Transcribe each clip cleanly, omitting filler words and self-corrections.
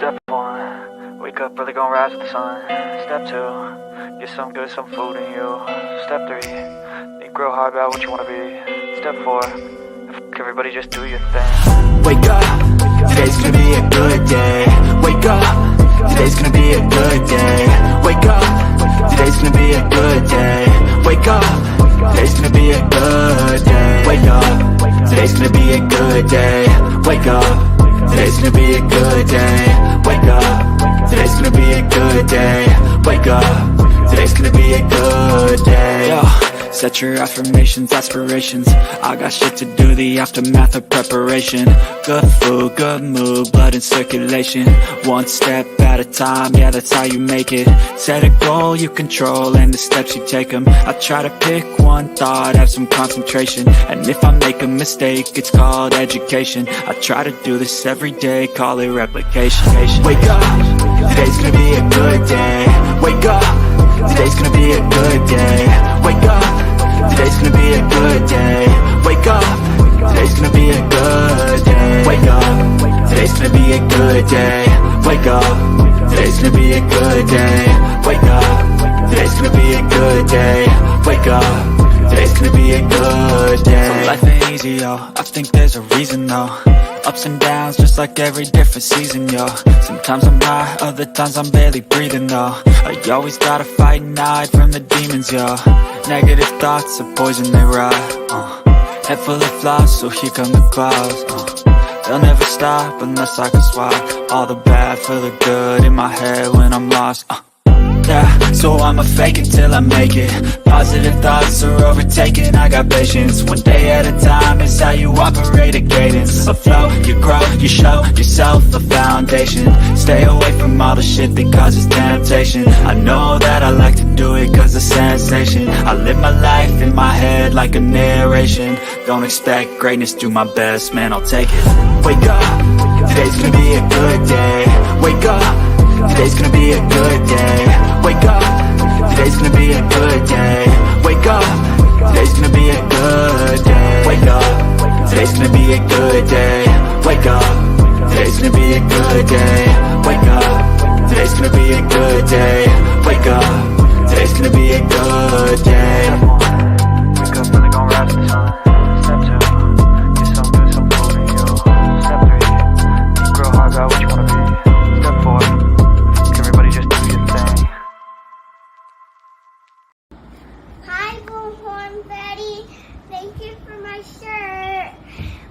Step 1, wake up early, gonna rise with the sun. Step 2, get some good, some food in you. Step 3, think real hard about what you wanna be. Step 4, fuck everybody, just do your thing. Wake up, today's gonna be a good day. Wake up, today's gonna be a good day. Wake up, today's gonna be a good day. Wake up, today's gonna be a good day. Wake up, today's gonna be a good day. Wake up, today's gonna be a good day. Wake up, today's gonna be a good day. Wake up, today's gonna be a good day. Yo, set your affirmations, aspirations. I got shit to do, the aftermath of preparation. Good food, good mood, blood in circulation. One step at a time, yeah, that's how you make it. Set a goal you control and the steps you take them. I try to pick one thought, have some concentration. And if I make a mistake, it's called education. I try to do this every day, call it replication. Wake up, today's gonna be a good day. Wake up, today's gonna be a good day. Wake up, today's gonna be a good day. Wake up, today's gonna be a good day. Wake up, today's gonna be a good day. Wake up, today's gonna be a good day. Wake up, today's gonna be a good day. Wake up, today's gonna be a good day. So life ain't easy, yo, I think there's a reason though. Ups and downs, just like every different season, yo. Sometimes I'm high, other times I'm barely breathing, though. I always gotta fight and hide from the demons, yo. Negative thoughts are poison, they rot. Head full of flies, so here come the clouds. They'll never stop unless I can swap all the bad for the good in my head when I'm lost. Yeah, so I'ma fake it till I make it. Positive thoughts are overtaken, I got patience. One day at a time is how you operate a cadence. A flow, you grow, you show yourself a foundation. Stay away from all the shit that causes temptation. I know that I like to do it cause it's sensation. I live my life in my head like a narration. Don't expect greatness, do my best, man, I'll take it. Wake up, today's gonna be a good day. Wake up, today's gonna be a good day. Wake up, today's gonna be a good day. Wake up, today's gonna be a good day. Wake up, today's gonna be a good day. Wake up, today's gonna be a good day. Wake up, today's gonna be a good day. Wake up, today's gonna be a good day. Wake up early, gonna rise with the sun. Step 2, get some good, some food in you. Step 3, think real hard about what you wanna be. Step 4, fuck everybody, just do your thing. Hi, Bullhorn Betty. Thank you for my shirt.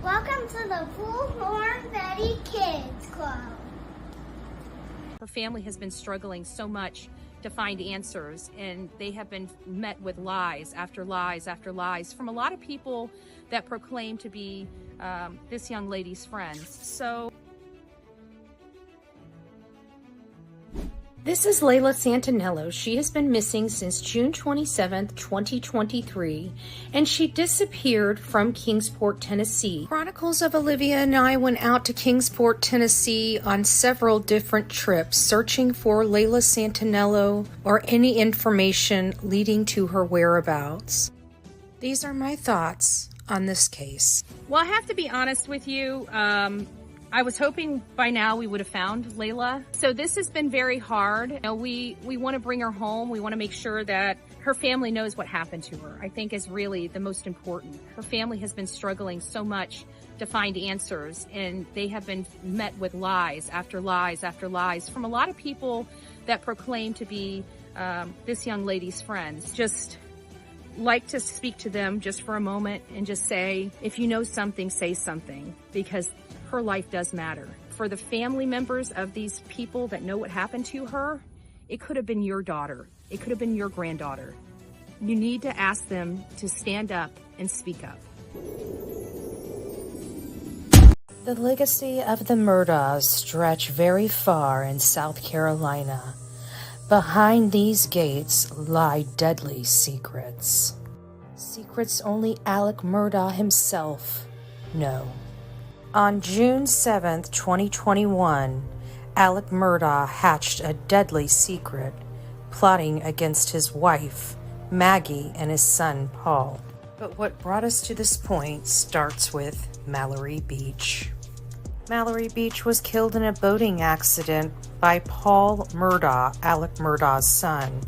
Welcome to the Bullhorn Betty Kids Club. Her family has been struggling so much to find answers, and they have been met with lies after lies after lies from a lot of people that proclaim to be this young lady's friends. So this is Layla Santinello. She has been missing since June 27th, 2023, and she disappeared from Kingsport, Tennessee. Chronicles of Olivia and I went out to Kingsport, Tennessee on several different trips, searching for Layla Santinello or any information leading to her whereabouts. These are my thoughts on this case. well, I have to be honest with you. I was hoping by now we would have found Layla. So this has been very hard. You know, we want to bring her home. We want to make sure that her family knows what happened to her, I think is really the most important. Her family has been struggling so much to find answers, and they have been met with lies after lies after lies from a lot of people that proclaim to be this young lady's friends. Just like to speak to them just for a moment and just say, if you know something, say something, because her life does matter. For the family members of these people that know what happened to her, it could have been your daughter. It could have been your granddaughter. You need to ask them to stand up and speak up. The legacy of the Murdaughs stretch very far in South Carolina. Behind these gates lie deadly secrets. Secrets only Alec Murdaugh himself know. On June 7th, 2021, Alec Murdaugh hatched a deadly secret, plotting against his wife, Maggie, and his son, Paul. But what brought us to this point starts with Mallory Beach. Mallory Beach was killed in a boating accident by Paul Murdaugh, Alec Murdaugh's son,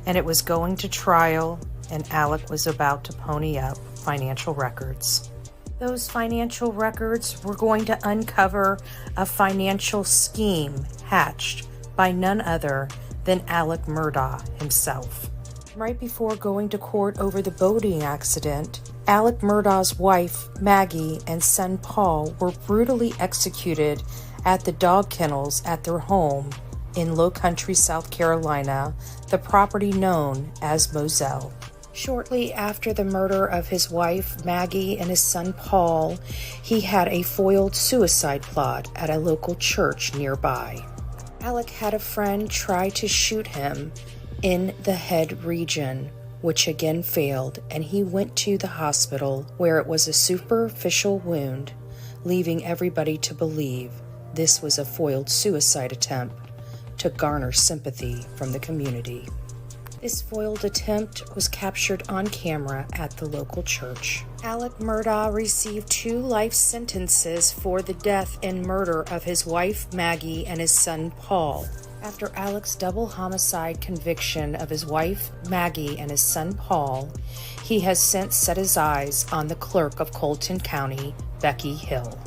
and it was going to trial, and Alec was about to pony up financial records. Those financial records were going to uncover a financial scheme hatched by none other than Alec Murdaugh himself. Right before going to court over the boating accident, Alec Murdaugh's wife, Maggie, and son, Paul, were brutally executed at the dog kennels at their home in Low Country, South Carolina, the property known as Moselle. Shortly after the murder of his wife, Maggie, and his son, Paul, he had a foiled suicide plot at a local church nearby. Alec had a friend try to shoot him in the head region, which again failed, and he went to the hospital where it was a superficial wound, leaving everybody to believe this was a foiled suicide attempt to garner sympathy from the community. This foiled attempt was captured on camera at the local church. Alec Murdaugh received 2 life sentences for the death and murder of his wife Maggie and his son Paul. After Alec's double homicide conviction of his wife Maggie and his son Paul, he has since set his eyes on the clerk of Colton County, Becky Hill.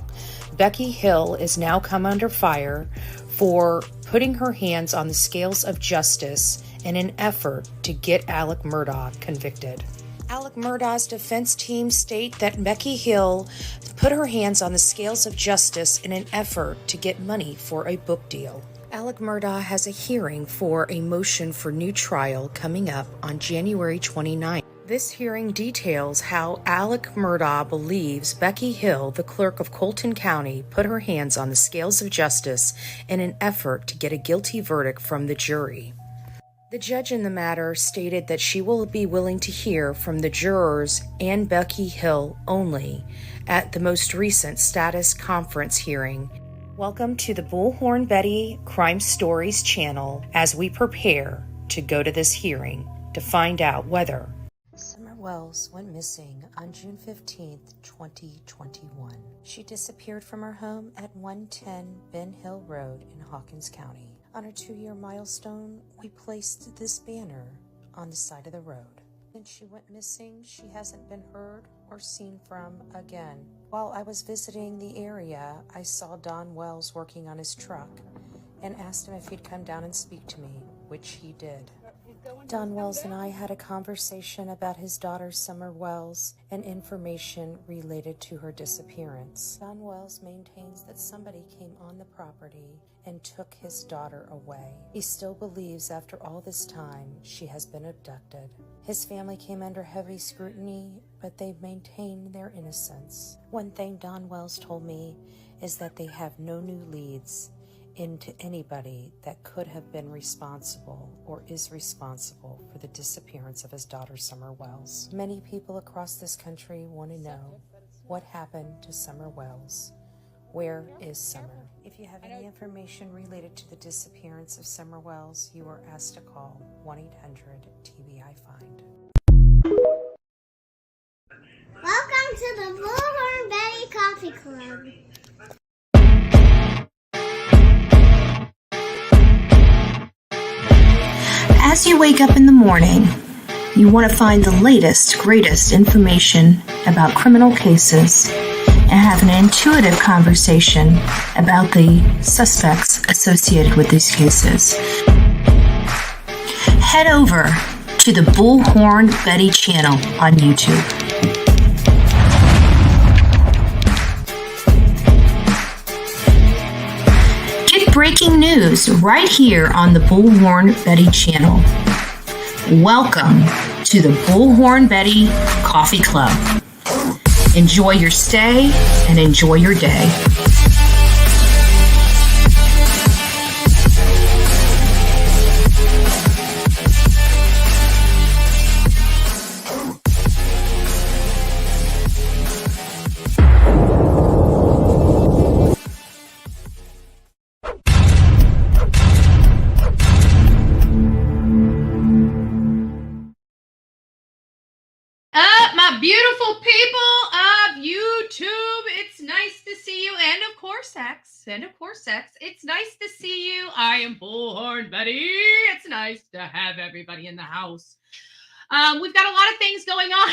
Becky Hill is now come under fire for putting her hands on the scales of justice in an effort to get Alec Murdaugh convicted. Alec Murdaugh's defense team state that Becky Hill put her hands on the scales of justice in an effort to get money for a book deal. Alec Murdaugh has a hearing for a motion for new trial coming up on January 29th. This hearing details how Alec Murdaugh believes Becky Hill, the clerk of Colton County, put her hands on the scales of justice in an effort to get a guilty verdict from the jury. The judge in the matter stated that she will be willing to hear from the jurors and Becky Hill only at the most recent status conference hearing. Welcome to the Bullhorn Betty Crime Stories channel as we prepare to go to this hearing to find out whether Summer Wells went missing on June 15th, 2021. She disappeared from her home at 110 Ben Hill Road in Hawkins County. On her 2-year milestone, we placed this banner on the side of the road. Since she went missing, she hasn't been heard or seen from again. While I was visiting the area, I saw Don Wells working on his truck and asked him if he'd come down and speak to me, which he did. Don Wells and I had a conversation about his daughter Summer Wells and information related to her disappearance. Don Wells maintains that somebody came on the property and took his daughter away. He still believes after all this time she has been abducted. His family came under heavy scrutiny, but they maintained their innocence. One thing Don Wells told me is that they have no new leads into anybody that could have been responsible or is responsible for the disappearance of his daughter Summer Wells. Many people across this country want to know what happened to Summer Wells. Where is Summer? If you have any information related to the disappearance of Summer Wells, you are asked to call 1-800-TBI-FIND. Welcome to the Bullhorn Betty Coffee Club. As you wake up in the morning, you want to find the latest, greatest information about criminal cases and have an intuitive conversation about the suspects associated with these cases. Head over to the Bullhorn Betty channel on YouTube. Breaking news right here on the Bullhorn Betty channel. Welcome to the Bullhorn Betty Coffee Club. Enjoy your stay and enjoy your day. My beautiful people of YouTube, it's nice to see you and And of course, X. It's nice to see you. I am Bullhorn Betty. It's nice to have everybody in the house. We've got a lot of things going on.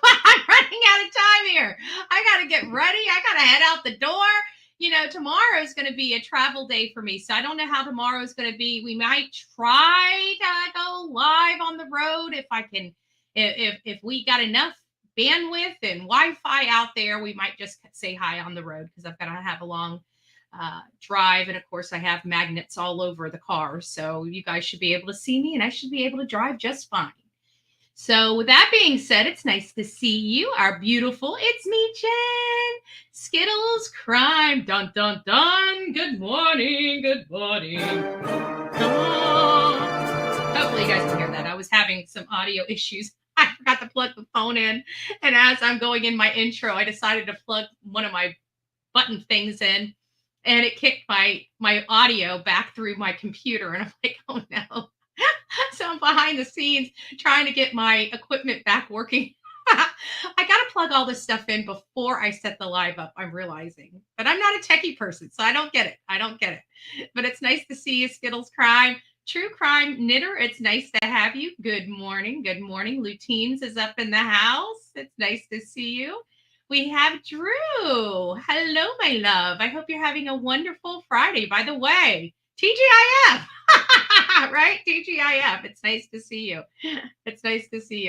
I'm running out of time here. I got to get ready. I got to head out the door. Tomorrow is going to be a travel day for me. So I don't know how tomorrow is going to be. We might try to go live on the road if I can. If we got enough bandwidth and Wi-Fi out there, we might just say hi on the road because I've got to have a long drive. And of course, I have magnets all over the car. So you guys should be able to see me and I should be able to drive just fine. So with that being said, it's nice to see you, our beautiful, it's me, Jen, Skittles Crime, dun, dun, dun, good morning, come on. Hopefully you guys can hear that. I was having some audio issues. I forgot to plug the phone in, and as I'm going in my intro, I decided to plug one of my button things in, and it kicked my audio back through my computer, and I'm like, oh no. So I'm behind the scenes trying to get my equipment back working. I got to plug all this stuff in before I set the live up, I'm realizing. But I'm not a techie person, so I don't get it. But it's nice to see you, Skittles Crime. True Crime Knitter, it's nice to have you. Good morning. Luteens is up in the house. It's nice to see you. We have Drew. Hello, my love. I hope you're having a wonderful Friday. By the way, TGIF. Right? TGIF. It's nice to see you.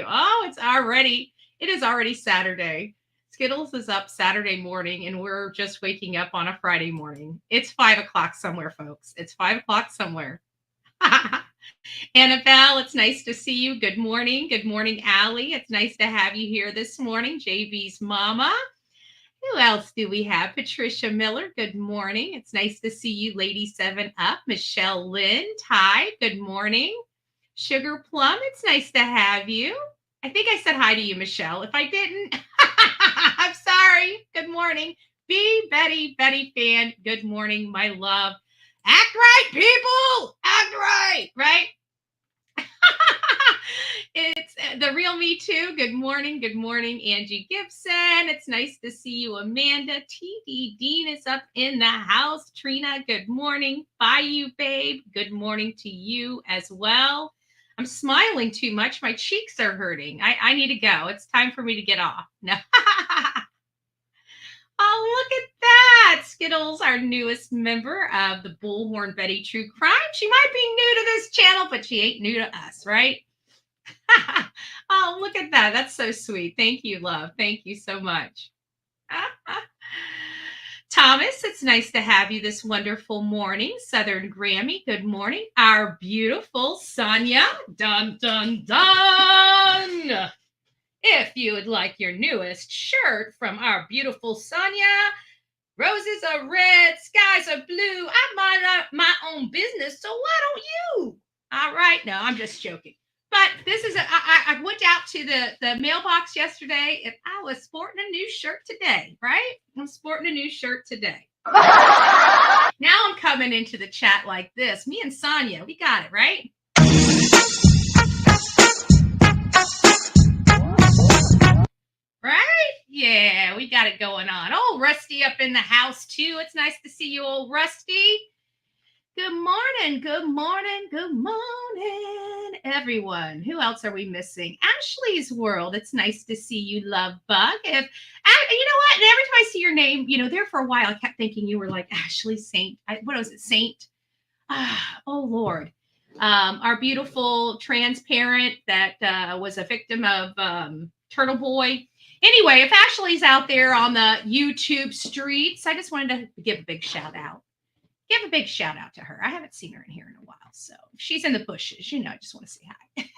Oh, it is already Saturday. Skittles is up Saturday morning and we're just waking up on a Friday morning. It's 5 o'clock somewhere, folks. It's 5 o'clock somewhere. Annabelle, it's nice to see you. Good morning. Good morning, Allie. It's nice to have you here this morning. JV's mama. Who else do we have? Patricia Miller, good morning. It's nice to see you, Lady 7 Up. Michelle Lynn, Ty, good morning. Sugar Plum, it's nice to have you. I think I said hi to you, Michelle. If I didn't, I'm sorry. Good morning. Betty Fan, good morning, my love. Act right, people. Act right? It's the real me too. Good morning, Angie Gibson. It's nice to see you, Amanda. TD Dean is up in the house. Trina, good morning. Bye, you babe. Good morning to you as well. I'm smiling too much. My cheeks are hurting. I need to go. It's time for me to get off. No. Oh, look at that. Skittles, our newest member of the Bullhorn Betty True Crime. She might be new to this channel, but she ain't new to us, right? Oh, look at that. That's so sweet. Thank you, love. Thank you so much. Thomas, it's nice to have you this wonderful morning. Southern Grammy, good morning. Our beautiful Sonia, dun, dun, dun. If you would like your newest shirt from our beautiful Sonia, roses are red, skies are blue. I mind my own business, so why don't you? All right. No, I'm just joking. But this is, I went out to the mailbox yesterday and I was sporting a new shirt today, right? I'm sporting a new shirt today. Now I'm coming into the chat like this. Me and Sonia, we got it, right? Right? Yeah, we got it going on. Oh, Rusty up in the house too. It's nice to see you, old Rusty. Good morning, everyone. Who else are we missing? Ashley's World. It's nice to see you, Love Bug. You know what? And every time I see your name, there for a while, I kept thinking you were like Ashley Saint. What was it? Saint? Oh, Lord. Our beautiful transparent that was a victim of Turtle Boy. Anyway, if Ashley's out there on the YouTube streets, I just wanted to give a big shout out. Give a big shout out to her. I haven't seen her in here in a while. So if she's in the bushes, I just want to say hi.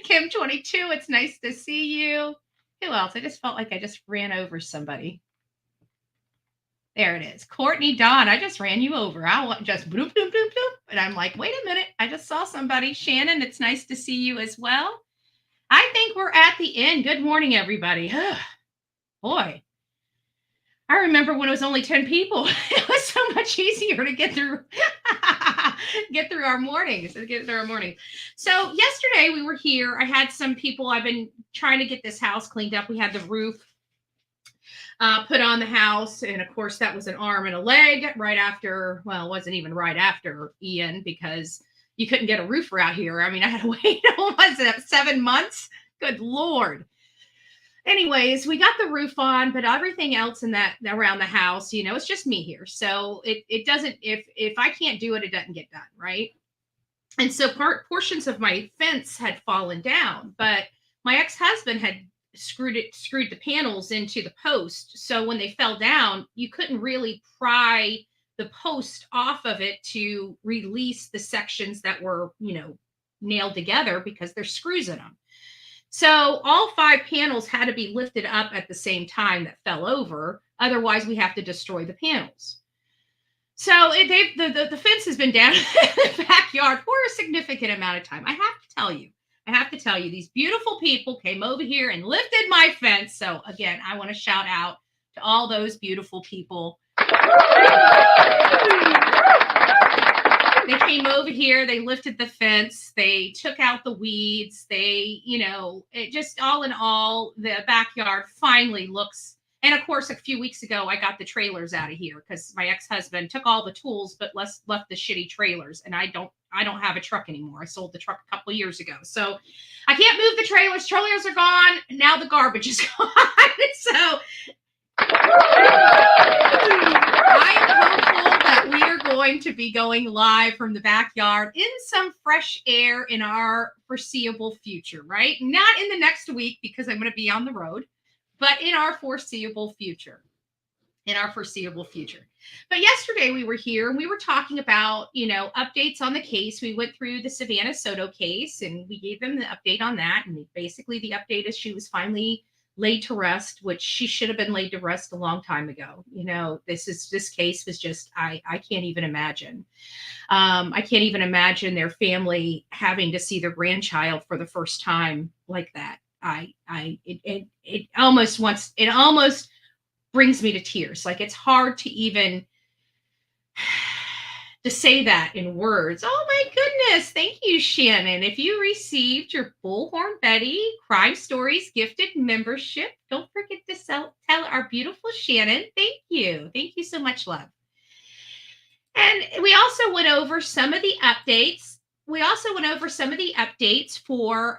Kim 22, it's nice to see you. Who else? I just felt like I just ran over somebody. There it is. Courtney Dawn, I just ran you over. I want just bloop, bloop, bloop, bloop. And I'm like, wait a minute. I just saw somebody. Shannon, it's nice to see you as well. I think we're at the end. Good morning, everybody. Boy. I remember when it was only 10 people. It was so much easier to get through our mornings. So yesterday we were here. I had some people. I've been trying to get this house cleaned up. We had the roof put on the house. And of course, that was an arm and a leg right after, well, it wasn't even right after Ian, because you couldn't get a roofer out here. I mean, I had to wait, what was it, 7 months? Good Lord. Anyways, we got the roof on, but everything else in that around the house, it's just me here. So it doesn't, if I can't do it, it doesn't get done, right? And so portions of my fence had fallen down, but my ex-husband had screwed the panels into the post. So when they fell down, you couldn't really pry the post off of it to release the sections that were, nailed together, because there's screws in them. So all 5 panels had to be lifted up at the same time that fell over. Otherwise, we have to destroy the panels. So the fence has been down in the backyard for a significant amount of time. I have to tell you, these beautiful people came over here and lifted my fence. So again, I want to shout out to all those beautiful people. They came over here, they lifted the fence, they took out the weeds, it just, all in all, the backyard finally looks. And of course, a few weeks ago, I got the trailers out of here because my ex-husband took all the tools, but left the shitty trailers. And I don't have a truck anymore. I sold the truck a couple of years ago. So I can't move the trailers. Trailers are gone. Now the garbage is gone. So I am hopeful that we are going to be going live from the backyard in some fresh air in our foreseeable future, right? Not in the next week, because I'm going to be on the road, but in our foreseeable future. But yesterday we were here and we were talking about, updates on the case. We went through the Savannah Soto case and we gave them the update on that. And basically the update is she was finally laid to rest, which she should have been laid to rest a long time ago. This case was just, I can't even imagine. I can't even imagine their family having to see their grandchild for the first time like that. It almost brings me to tears. Like, it's hard to even to say that in words. Oh my goodness. Thank you, Shannon. If you received your Bullhorn Betty Crime Stories gifted membership, don't forget to tell our beautiful Shannon. Thank you. Thank you so much, love. And we also went over some of the updates. For,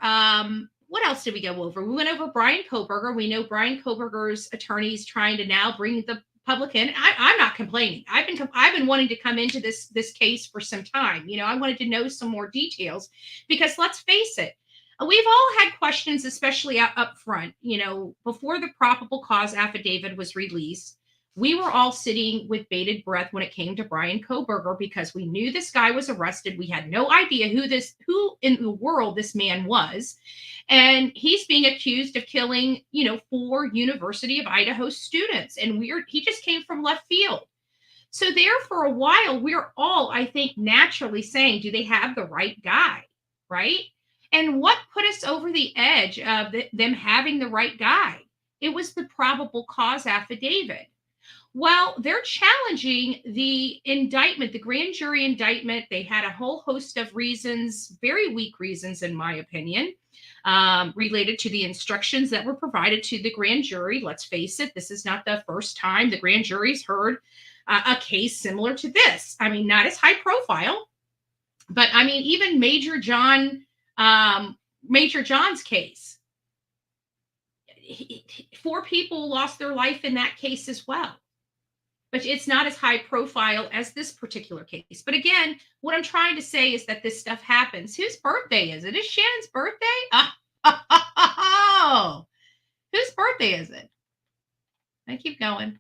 what else did we go over? We went over Brian Kohberger. We know Brian Kohberger's attorney's trying to now bring the public in. I'm not complaining. I've been wanting to come into this case for some time. I wanted to know some more details, because let's face it, we've all had questions, especially up front. Before the probable cause affidavit was released, we were all sitting with bated breath when it came to Brian Kohberger, because we knew this guy was arrested. We had no idea who in the world this man was. And he's being accused of killing, 4 University of Idaho students. And he just came from left field. So there, for a while, we're all, I think, naturally saying, do they have the right guy? Right? And what put us over the edge of them having the right guy? It was the probable cause affidavit. Well, they're challenging the indictment, the grand jury indictment. They had a whole host of reasons, very weak reasons, in my opinion, related to the instructions that were provided to the grand jury. Let's face it, this is not the first time the grand jury's heard a case similar to this. I mean, not as high profile, but I mean, even Major John's case. 4 people lost their life in that case as well. But it's not as high profile as this particular case. But again, what I'm trying to say is that this stuff happens. Whose birthday is it? Is Shannon's birthday? Oh, whose birthday is it? I keep going.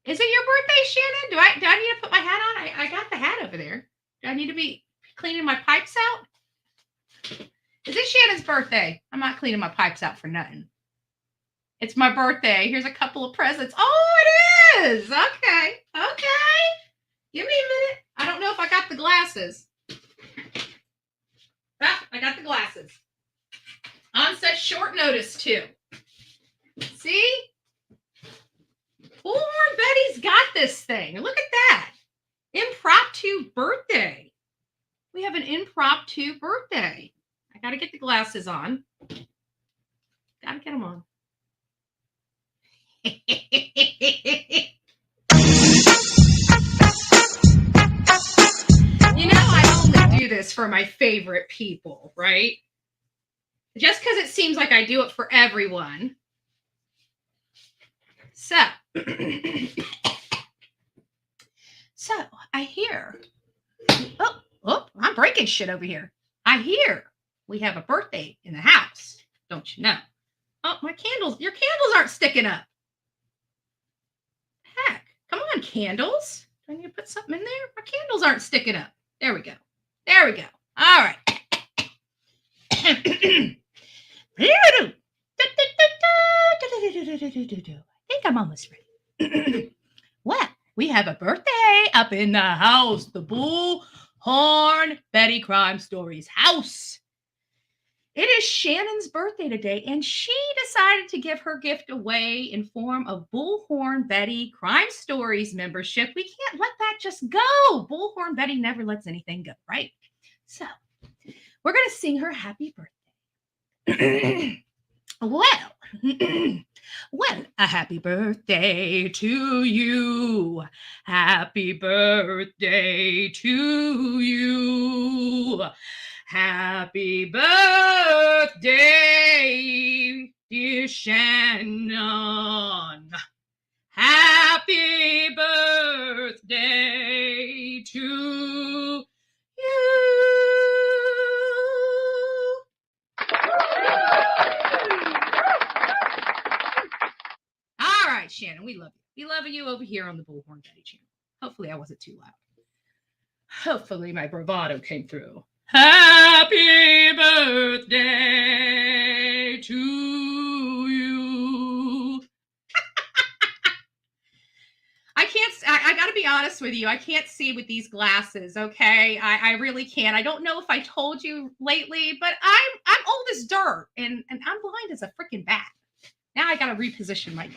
Is it your birthday, Shannon? Do I need to put my hat on? I got the hat over there. Do I need to be cleaning my pipes out? Is it Shannon's birthday? I'm not cleaning my pipes out for nothing. It's my birthday. Here's a couple of presents. Oh, it is. Okay. Give me a minute. I don't know if I got the glasses. I got the glasses. On such short notice, too. See? Bullhorn Betty's got this thing. Look at that. Impromptu birthday. We have an impromptu birthday. I got to get the glasses on. Gotta get them on. I only do this for my favorite people, right? Just because it seems like I do it for everyone. So, I hear. Oh, I'm breaking shit over here. I hear we have a birthday in the house. Don't you know? Oh, your candles aren't sticking up. Heck, come on, candles. Do I need to put something in there? My candles aren't sticking up. There we go. All right. I think I'm almost ready. Well, we have a birthday up in the house, the Bullhorn Betty Crime Stories house. It is Shannon's birthday today, and she decided to give her gift away in form of Bullhorn Betty Crime Stories membership. We can't let that just go. Bullhorn Betty never lets anything go, right? So we're going to sing her happy birthday. Well, a happy birthday to you. Happy birthday to you. Happy birthday, dear Shannon. Happy birthday to you. All right, Shannon, we love you. We love you over here on the Bullhorn Betty channel. Hopefully I wasn't too loud. Hopefully my bravado came through. Happy birthday to you. I got to be honest with you. I can't see with these glasses, okay? I really can't. I don't know if I told you lately, but I'm old as dirt, and I'm blind as a freaking bat. Now I got to reposition my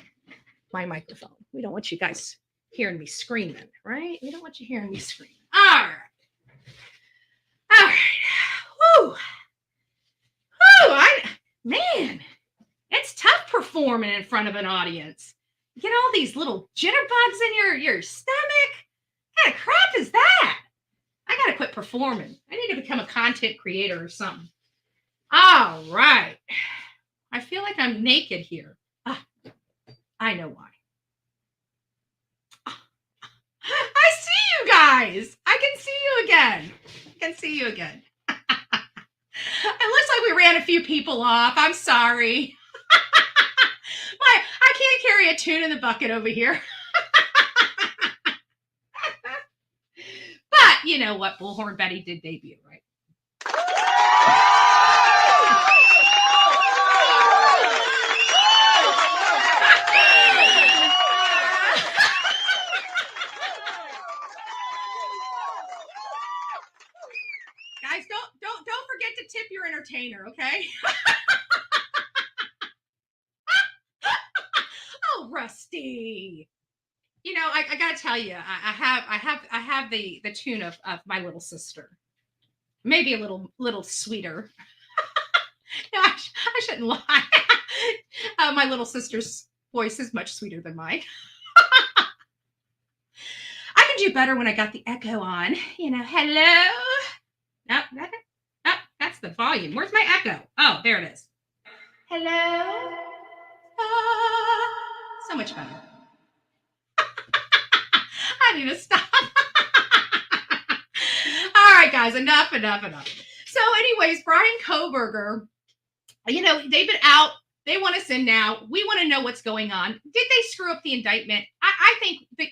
microphone. We don't want you guys hearing me screaming, right? We don't want you hearing me screaming. All right. Woo. Man, it's tough performing in front of an audience. You get all these little jitterbugs in your stomach. What kind of crap is that? I got to quit performing. I need to become a content creator or something. All right. I feel like I'm naked here. I know why. I see you guys. I can see you again. It looks like we ran a few people off. I'm sorry. I can't carry a tune in the bucket over here. But you know what? Bullhorn Betty did debut, right? Guys, don't forget to tip your entertainer, okay? Oh, Rusty. You know, I gotta tell you, I have the tune of my little sister. Maybe a little sweeter. No, I shouldn't lie. My little sister's voice is much sweeter than mine. I can do better when I got the echo on. You know, hello. No, that's the volume. Where's my echo? Oh, there it is. Hello. So much better. I need to stop. All right, guys, enough. So anyways, Brian Kohberger, you know, they've been out. They want us in now. We want to know what's going on. Did they screw up the indictment? I think the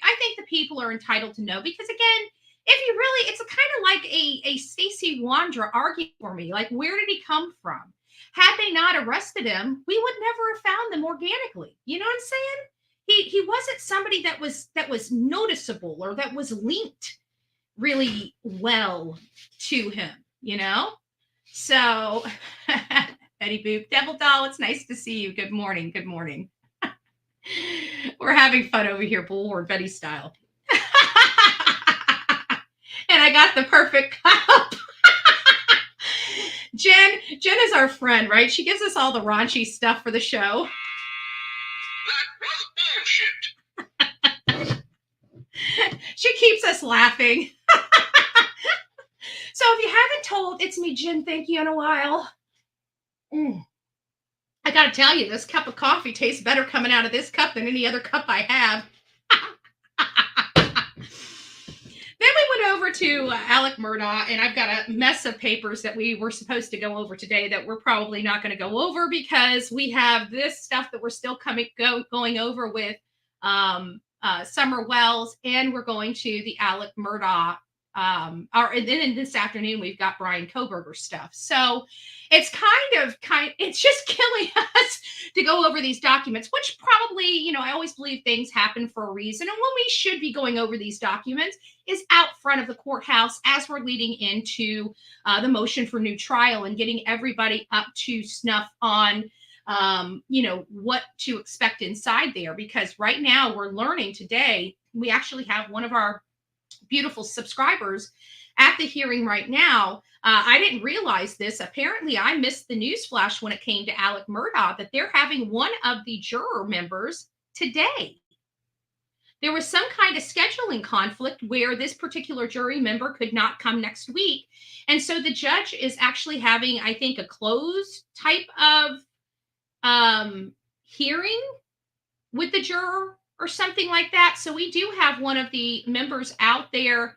people are entitled to know, because again, if you really, it's kind of like a Stacey Wandra argument for me. Like, where did he come from? Had they not arrested him, we would never have found them organically. You know what I'm saying? He wasn't somebody that was noticeable or that was linked really well to him, you know? So, Betty Boop, Devil Doll, it's nice to see you. Good morning. We're having fun over here, Bullhorn Betty style. And I got the perfect cup. Jen is our friend, right? She gives us all the raunchy stuff for the show. That was bullshit. She keeps us laughing. So if you haven't told It's Me, Jen, thank you in a while. I got to tell you, this cup of coffee tastes better coming out of this cup than any other cup I have. Then we went over to Alec Murdaugh, and I've got a mess of papers that we were supposed to go over today that we're probably not going to go over because we have this stuff that we're still going over with Summer Wells, and we're going to the Alec Murdaugh. And then this afternoon we've got Brian Koberger stuff. So it's it's just killing us to go over these documents, which probably, I always believe things happen for a reason. And when we should be going over these documents is out front of the courthouse as we're leading into the motion for new trial and getting everybody up to snuff on what to expect inside there. Because right now we're learning today, we actually have one of our beautiful subscribers at the hearing right now. I didn't realize this. Apparently, I missed the news flash when it came to Alec Murdaugh that they're having one of the juror members today. There was some kind of scheduling conflict where this particular jury member could not come next week. And so the judge is actually having, I think, a closed type of hearing with the juror or something like that. So we do have one of the members out there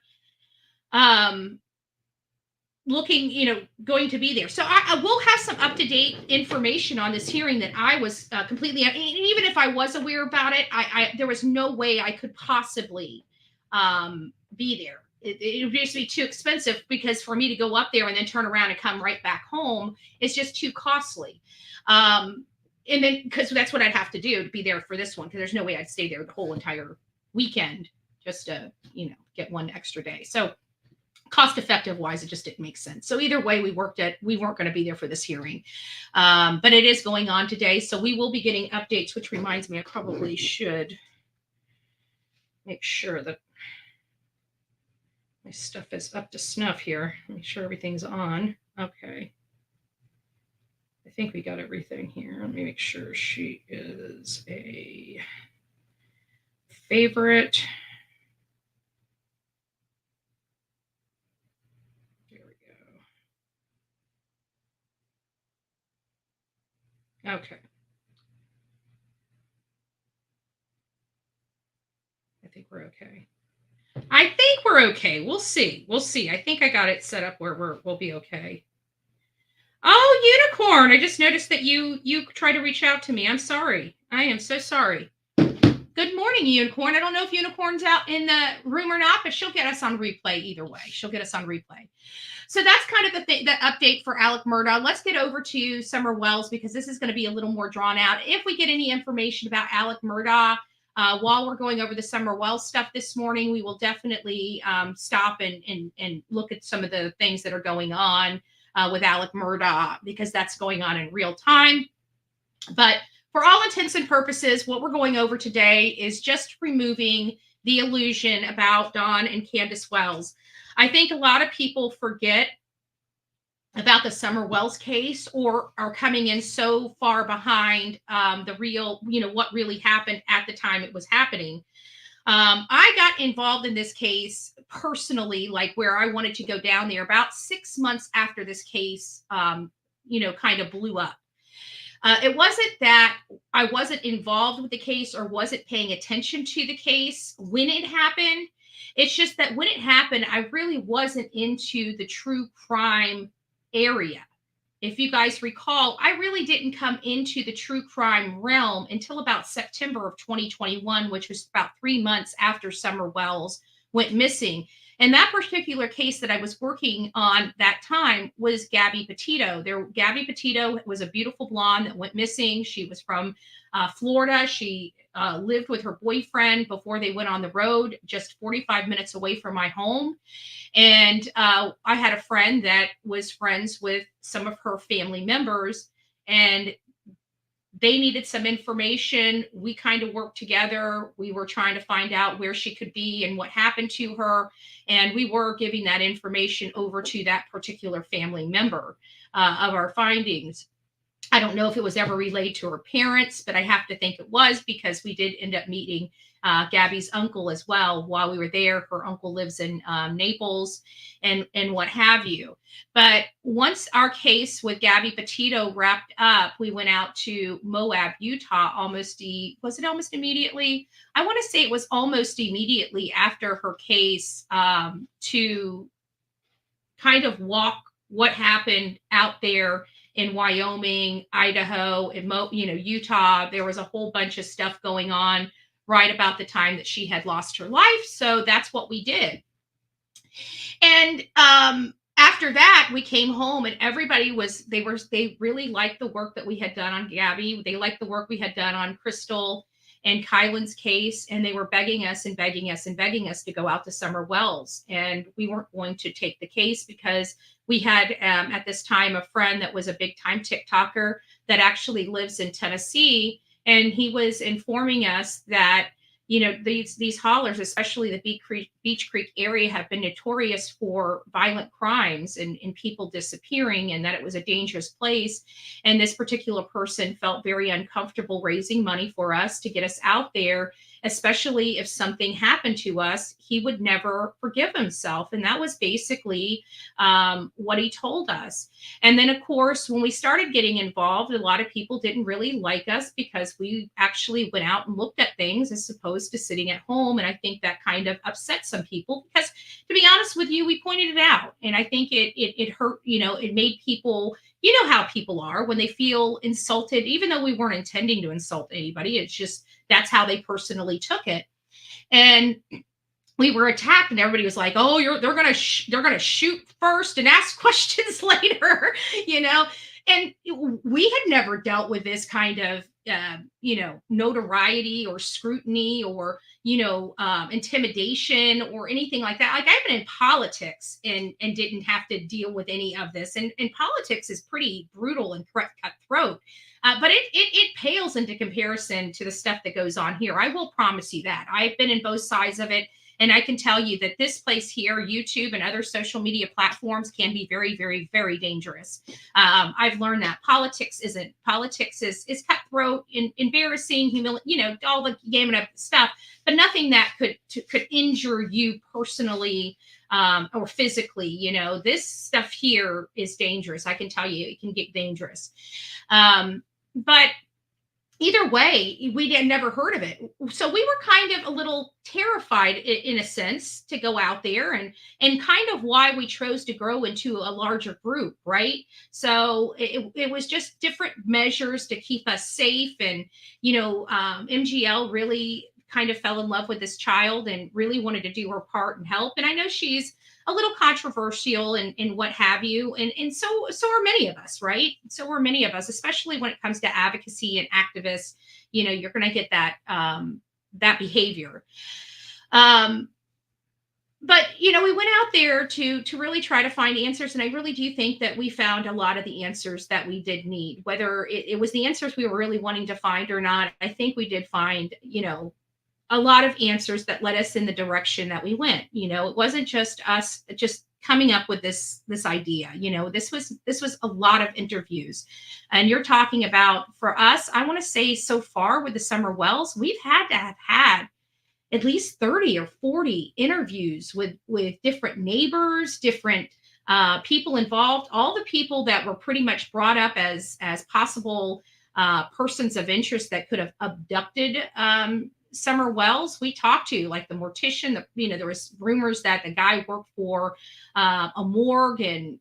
looking, going to be there. So I will have some up-to-date information on this hearing that I was completely, even if I was aware about it, there was no way I could possibly be there. It would just be too expensive because for me to go up there and then turn around and come right back home, it's just too costly. And then, because that's what I'd have to do to be there for this one, because there's no way I'd stay there the whole entire weekend just to, get one extra day. So cost effective wise, it just didn't make sense. So either way, we weren't going to be there for this hearing. But it is going on today. So we will be getting updates, which reminds me, I probably should make sure that my stuff is up to snuff here. Make sure everything's on. Okay. I think we got everything here. Let me make sure she is a favorite. There we go. Okay. I think we're okay. We'll see. I think I good set up where we'll be okay. Oh, Unicorn. I just noticed that you tried to reach out to me. I'm sorry. I am so sorry. Good morning, Unicorn. I don't know if Unicorn's out in the room or not, but she'll get us on replay either way. So that's kind of the update for Alec Murdaugh. Let's get over to Summer Wells because this is going to be a little more drawn out. If we get any information about Alec Murdaugh while we're going over the Summer Wells stuff this morning, we will definitely stop and look at some of the things that are going on with Alec Murdaugh because that's going on in real time. But for all intents and purposes, what we're going over today is just removing the illusion about Don and Candace Wells. I think a lot of people forget about the Summer Wells case or are coming in so far behind the real, what really happened at the time it was happening. I got involved in this case personally, like where I wanted to go down there about 6 months after this case, kind of blew up. It wasn't that I wasn't involved with the case or wasn't paying attention to the case when it happened. It's just that when it happened, I really wasn't into the true crime area. If you guys recall, I really didn't come into the true crime realm until about September of 2021, which was about 3 months after Summer Wells went missing. And that particular case that I was working on that time was Gabby Petito. Gabby Petito was a beautiful blonde that went missing. She was from Florida. She lived with her boyfriend before they went on the road, just 45 minutes away from my home. And I had a friend that was friends with some of her family members. And they needed some information. We kind of worked together. We were trying to find out where she could be and what happened to her. And we were giving that information over to that particular family member of our findings. I don't know if it was ever relayed to her parents, but I have to think it was, because we did end up meeting Gabby's uncle as well while we were there. Her uncle lives in Naples and what have you. But once our case with Gabby Petito wrapped up, we went out to Moab, Utah, was it almost immediately? I want to say it was almost immediately after her case, to kind of walk what happened out there in Wyoming, Idaho, and Utah. There was a whole bunch of stuff going on right about the time that she had lost her life. So that's what we did. And after that, we came home, and everybody they really liked the work that we had done on Gabby. They liked the work we had done on Crystal and Kylan's case, and they were begging us and begging us and begging us to go out to Summer Wells. And we weren't going to take the case because we had at this time a friend that was a big time TikToker that actually lives in Tennessee. And he was informing us that, these haulers, especially the Beach Creek area, have been notorious for violent crimes and people disappearing, and that it was a dangerous place. And this particular person felt very uncomfortable raising money for us to get us out there, especially if something happened to us. He would never forgive himself. And that was basically what he told us. And then, of course, when we started getting involved, a lot of people didn't really like us because we actually went out and looked at things as opposed to sitting at home. And I think that kind of upset some people because, to be honest with you, we pointed it out. And I think it hurt, it made people, how people are when they feel insulted, even though we weren't intending to insult anybody. It's just, that's how they personally took it. And we were attacked, and everybody was like, "Oh, they're gonna shoot first and ask questions later," And we had never dealt with this kind of notoriety or scrutiny or intimidation or anything like that. Like, I've been in politics and didn't have to deal with any of this. And politics is pretty brutal and cutthroat. But it pales into comparison to the stuff that goes on here. I will promise you that. I've been in both sides of it. And I can tell you that this place here, YouTube and other social media platforms, can be very, very, very dangerous. I've learned that politics is cutthroat, embarrassing, humiliating, all the gamut of stuff, but nothing that could injure you personally or physically. This stuff here is dangerous. I can tell you, it can get dangerous. But either way, we had never heard of it. So we were kind of a little terrified in a sense to go out there, and kind of why we chose to grow into a larger group, right? So it was just different measures to keep us safe. And, MGL really kind of fell in love with this child and really wanted to do her part and help. And I know she's a little controversial and what have you. And so are many of us, right? So are many of us, especially when it comes to advocacy and activists. You're going to get that behavior. But, we went out there to really try to find answers. And I really do think that we found a lot of the answers that we did need, whether it was the answers we were really wanting to find or not. I think we did find, a lot of answers that led us in the direction that we went. It wasn't just us just coming up with this idea. This was a lot of interviews. And you're talking about, for us, I want to say so far with the Summer Wells, we've had to have had at least 30 or 40 interviews with different neighbors, different people involved, all the people that were pretty much brought up as possible persons of interest that could have abducted Summer Wells. We talked to, like, the mortician. There was rumors that the guy worked for a morgue, and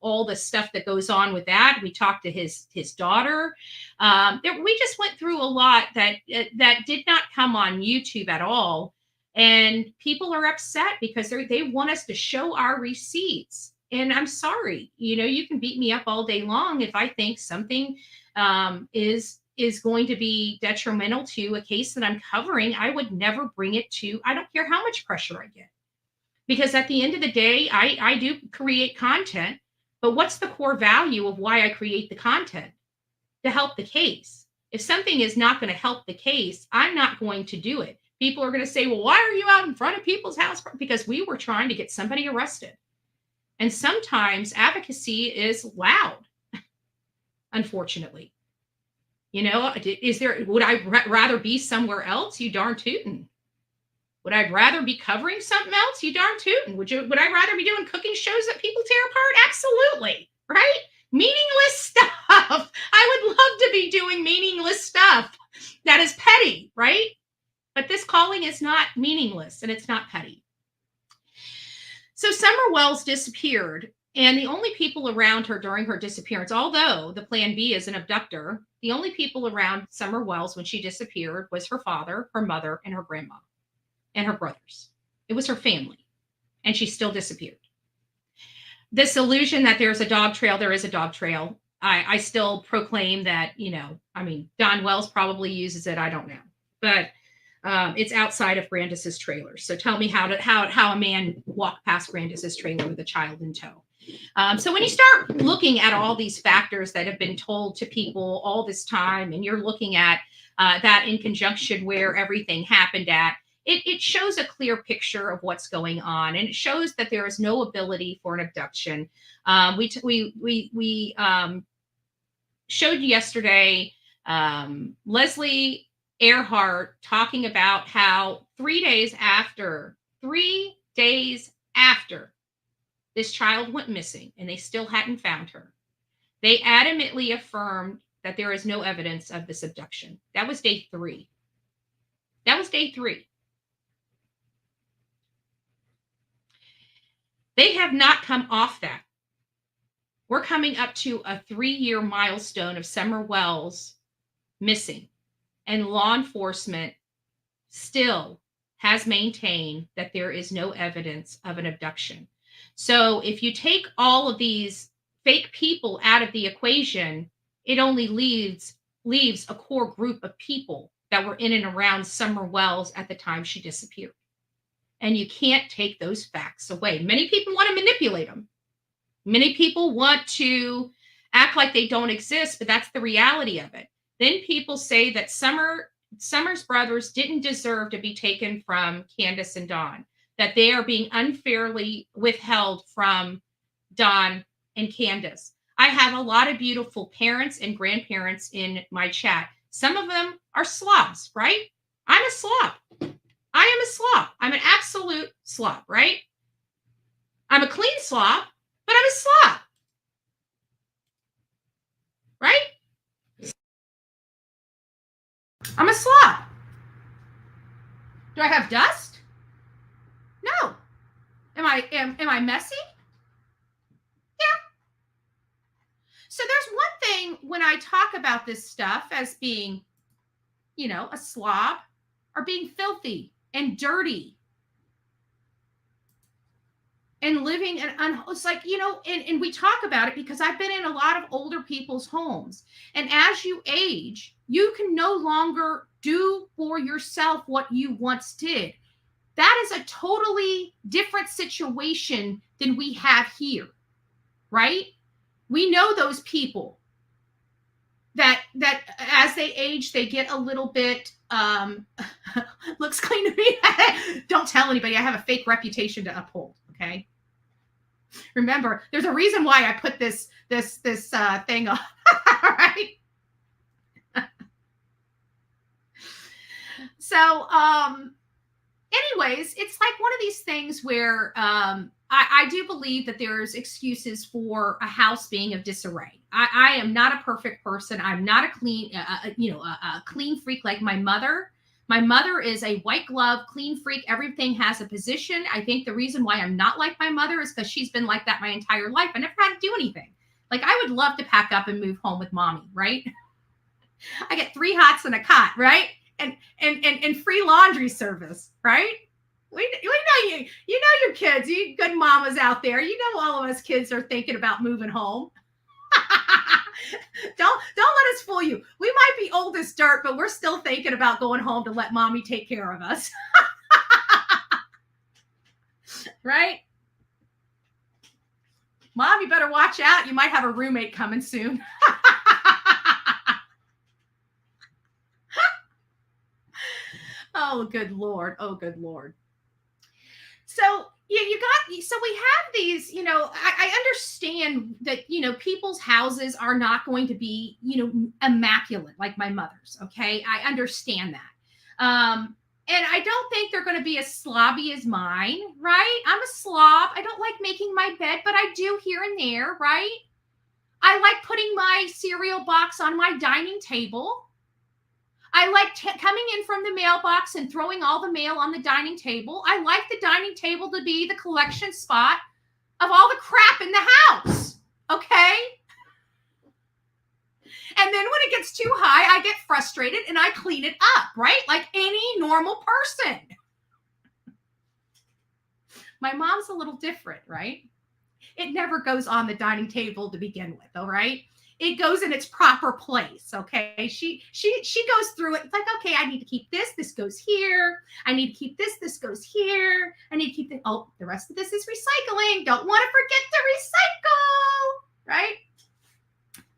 all the stuff that goes on with that. We talked to his daughter. We just went through a lot that did not come on YouTube at all, and people are upset because they want us to show our receipts. And I'm sorry, you can beat me up all day long if I think something is going to be detrimental to a case that I'm covering. I would never bring it to, I don't care how much pressure I get. Because at the end of the day, I do create content, but what's the core value of why I create the content? To help the case. If something is not going to help the case, I'm not going to do it. People are going to say, well, why are you out in front of people's house? Because we were trying to get somebody arrested. And sometimes advocacy is loud, unfortunately. You know, would I rather be somewhere else? You darn tootin'. Would I rather be covering something else? You darn tootin'. Would I rather be doing cooking shows that people tear apart? Absolutely. Right? Meaningless stuff. I would love to be doing meaningless stuff that is petty, right? But this calling is not meaningless and it's not petty. So Summer Wells disappeared, and the only people around her during her disappearance, although the plan B is an abductor, the only people around Summer Wells when she disappeared was her father, her mother, and her grandma, and her brothers. It was her family, and she still disappeared. This illusion that there's a dog trail, there is a dog trail. I still proclaim that, Don Wells probably uses it. I don't know, but it's outside of Brandis's trailer. So tell me how a man walked past Brandis's trailer with a child in tow. So when you start looking at all these factors that have been told to people all this time, and you're looking at that in conjunction where everything happened at, it shows a clear picture of what's going on, and it shows that there is no ability for an abduction. We showed yesterday Leslie Earhart talking about how 3 days after this child went missing and they still hadn't found her, they adamantly affirmed that there is no evidence of this abduction. That was day 3. They have not come off that. We're coming up to a 3-year milestone of Summer Wells missing, and law enforcement still has maintained that there is no evidence of an abduction. So if you take all of these fake people out of the equation, it only leaves a core group of people that were in and around Summer Wells at the time she disappeared. And you can't take those facts away. Many people want to manipulate them. Many people want to act like they don't exist, but that's the reality of it. Then people say that Summer's brothers didn't deserve to be taken from Candace and Dawn, that they are being unfairly withheld from Dawn and Candace. I have a lot of beautiful parents and grandparents in my chat. Some of them are slobs, right? I'm a slob. I am a slob. I'm an absolute slob, right? I'm a clean slob, but I'm a slob, right? I'm a slob. Do I have dust? No. Am I messy? Yeah. So there's one thing when I talk about this stuff as being, a slob or being filthy and dirty and living it's like, and we talk about it because I've been in a lot of older people's homes. And as you age, you can no longer do for yourself what you once did. That is a totally different situation than we have here, right? We know those people that as they age, they get a little bit, looks clean to me. Don't tell anybody. I have a fake reputation to uphold. Okay. Remember, there's a reason why I put this thing on. Right. So, anyways, it's like one of these things where I do believe that there's excuses for a house being of disarray. I am not a perfect person. I'm not a clean, a clean freak like my mother. My mother is a white glove, clean freak. Everything has a position. I think the reason why I'm not like my mother is because she's been like that my entire life. I never had to do anything. Like, I would love to pack up and move home with mommy, right? I get 3 hots and a cot, right? And free laundry service, right? We know you know your kids, you good mamas out there. You know all of us kids are thinking about moving home. Don't let us fool you. We might be old as dirt, but we're still thinking about going home to let mommy take care of us. Right? Mom, you better watch out. You might have a roommate coming soon. Oh, good Lord. Oh, good Lord. So so we have these, I understand that, people's houses are not going to be, immaculate like my mother's. Okay. I understand that. And I don't think they're going to be as slobby as mine, right? I'm a slob. I don't like making my bed, but I do here and there, right? I like putting my cereal box on my dining table. I like coming in from the mailbox and throwing all the mail on the dining table. I like the dining table to be the collection spot of all the crap in the house. Okay? And then when it gets too high, I get frustrated and I clean it up, right? Like any normal person. My mom's a little different, right? It never goes on the dining table to begin with, all right? It goes in its proper place, okay? She goes through it. It's like, okay, I need to keep this. This goes here. I need to keep this. This goes here. I need to keep the, the rest of this is recycling. Don't want to forget to recycle, right?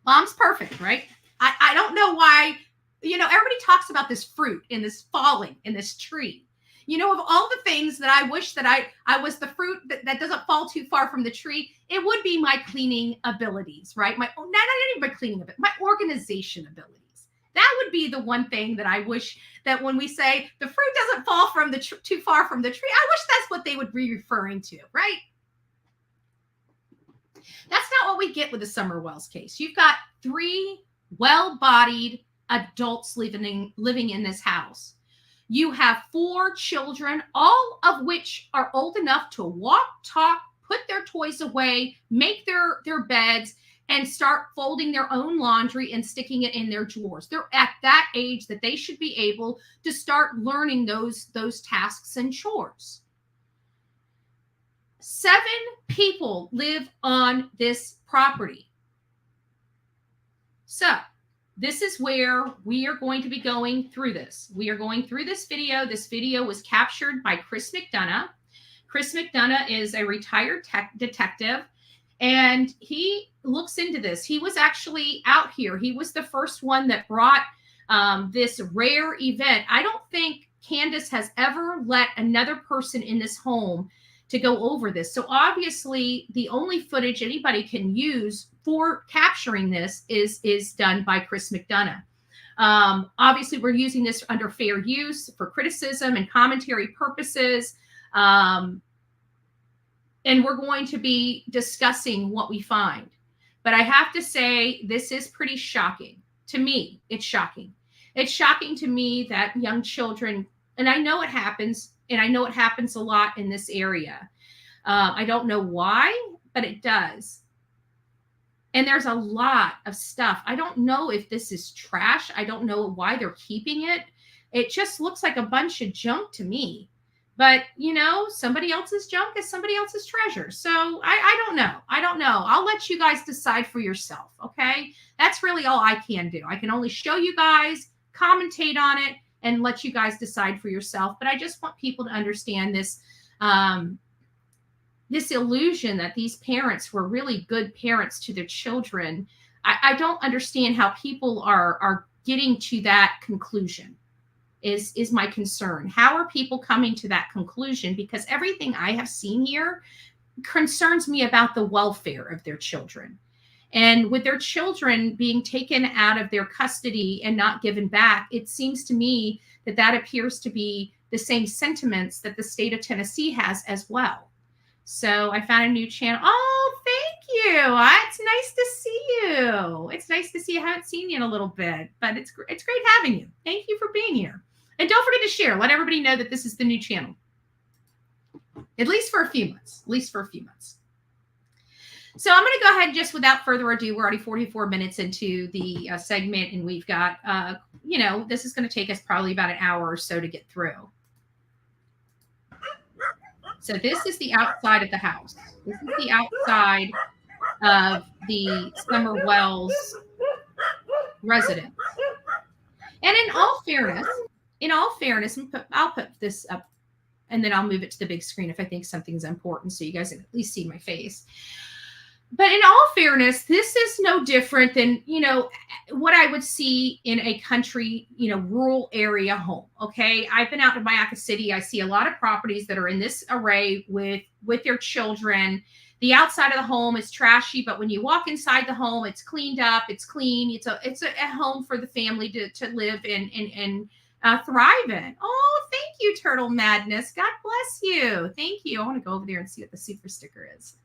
Mom's perfect, right? I don't know why, everybody talks about this fruit in this falling in this tree. Of all the things that I wish that I was the fruit that doesn't fall too far from the tree, it would be my cleaning abilities, right? Not even my cleaning ability, my organization abilities. That would be the one thing that I wish that when we say the fruit doesn't fall from too far from the tree, I wish that's what they would be referring to, right? That's not what we get with the Summer Wells case. You've got 3 well-bodied adults living in this house. You have 4 children, all of which are old enough to walk, talk, put their toys away, make their beds, and start folding their own laundry and sticking it in their drawers. They're at that age that they should be able to start learning those tasks and chores. 7 people live on this property. So this is where we are going to be going through this. We are going through this video. This video was captured by Chris McDonough. Chris McDonough is a retired detective, and he looks into this. He was actually out here. He was the first one that brought this rare event. I don't think Candace has ever let another person in this home to go over this. So obviously the only footage anybody can use for capturing this is done by Chris McDonough. Obviously we're using this under fair use for criticism and commentary purposes. And we're going to be discussing what we find. But I have to say, this is pretty shocking. To me, it's shocking. It's shocking to me that young children, and I know it happens, and I know it happens a lot in this area. I don't know why, but it does. And there's a lot of stuff. I don't know if this is trash. I don't know why they're keeping it. It just looks like a bunch of junk to me. But, somebody else's junk is somebody else's treasure. So I don't know. I don't know. I'll let you guys decide for yourself, okay? That's really all I can do. I can only show you guys, commentate on it, and let you guys decide for yourself. But I just want people to understand this, this illusion that these parents were really good parents to their children. I don't understand how people are getting to that conclusion is my concern. How are people coming to that conclusion? Because everything I have seen here concerns me about the welfare of their children. And with their children being taken out of their custody and not given back, it seems to me that appears to be the same sentiments that the state of Tennessee has as well. So I found a new channel. Oh, thank you. It's nice to see you. It's nice to see you. I haven't seen you in a little bit, but it's great having you. Thank you for being here. And don't forget to share. Let everybody know that this is the new channel. At least for a few months. So I'm going to go ahead and just without further ado, we're already 44 minutes into the segment, and we've got, this is going to take us probably about an hour or so to get through. So this is the outside of the house. This is the outside of the Summer Wells residence. And in all fairness, I'll put this up and then I'll move it to the big screen if I think something's important so you guys can at least see my face. But in all fairness, this is no different than, what I would see in a country, rural area home. Okay. I've been out to Mayaca City. I see a lot of properties that are in this array with their children. The outside of the home is trashy, but when you walk inside the home, it's cleaned up, it's clean. It's a home for the family to live in and thrive in. Oh, thank you, Turtle Madness. God bless you. Thank you. I want to go over there and see what the super sticker is.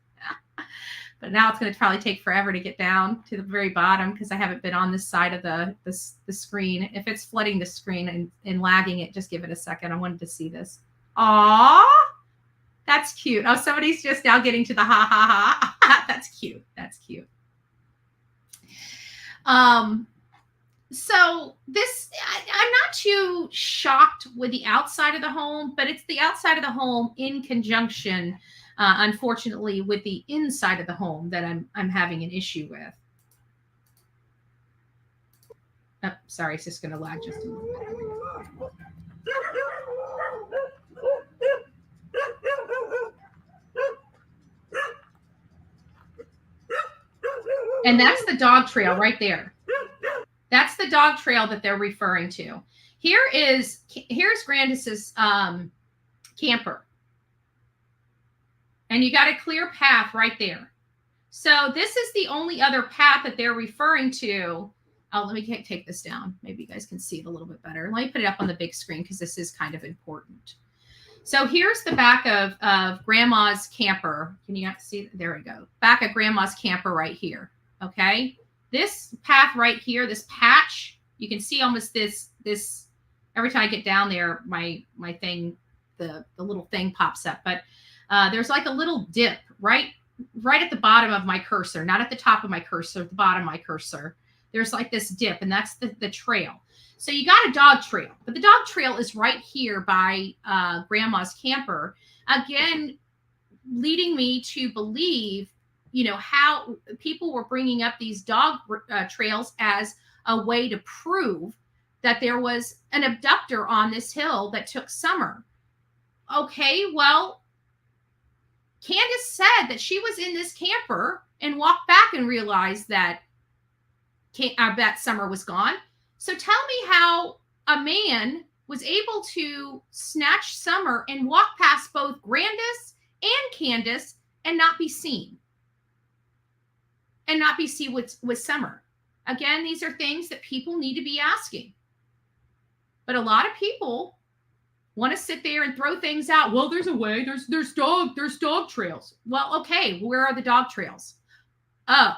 But now it's going to probably take forever to get down to the very bottom because I haven't been on this side of the screen. If it's flooding the screen and lagging it, just give it a second. I wanted to see this. Aw, that's cute. Oh, somebody's just now getting to the ha ha ha. That's cute. That's cute. So this, I'm not too shocked with the outside of the home, but it's the outside of the home in conjunction, unfortunately, with the inside of the home that I'm having an issue with. Oh, sorry, it's just going to lag just a little bit. And that's the dog trail right there. That's the dog trail that they're referring to. Here's Grandis's camper. And you got a clear path right there. So this is the only other path that they're referring to. Oh, let me take this down. Maybe you guys can see it a little bit better. Let me put it up on the big screen because this is kind of important. So here's the back of Grandma's camper. Can you see? There we go. Back of Grandma's camper right here. Okay. This path right here, this patch, you can see almost this, every time I get down there, my thing, the little thing pops up. But there's like a little dip right at the bottom of my cursor, not at the top of my cursor, at the bottom of my cursor. There's like this dip, and that's the trail. So you got a dog trail, but the dog trail is right here by Grandma's camper. Again, leading me to believe, how people were bringing up these dog trails as a way to prove that there was an abductor on this hill that took Summer. Okay, well, Candace said that she was in this camper and walked back and realized that Summer was gone. So tell me how a man was able to snatch Summer and walk past both Grandis and Candace and not be seen. And not be seen with Summer. Again, these are things that people need to be asking. But a lot of people want to sit there and throw things out. Well, there's a way. There's dog trails. Well, okay. Where are the dog trails? Oh,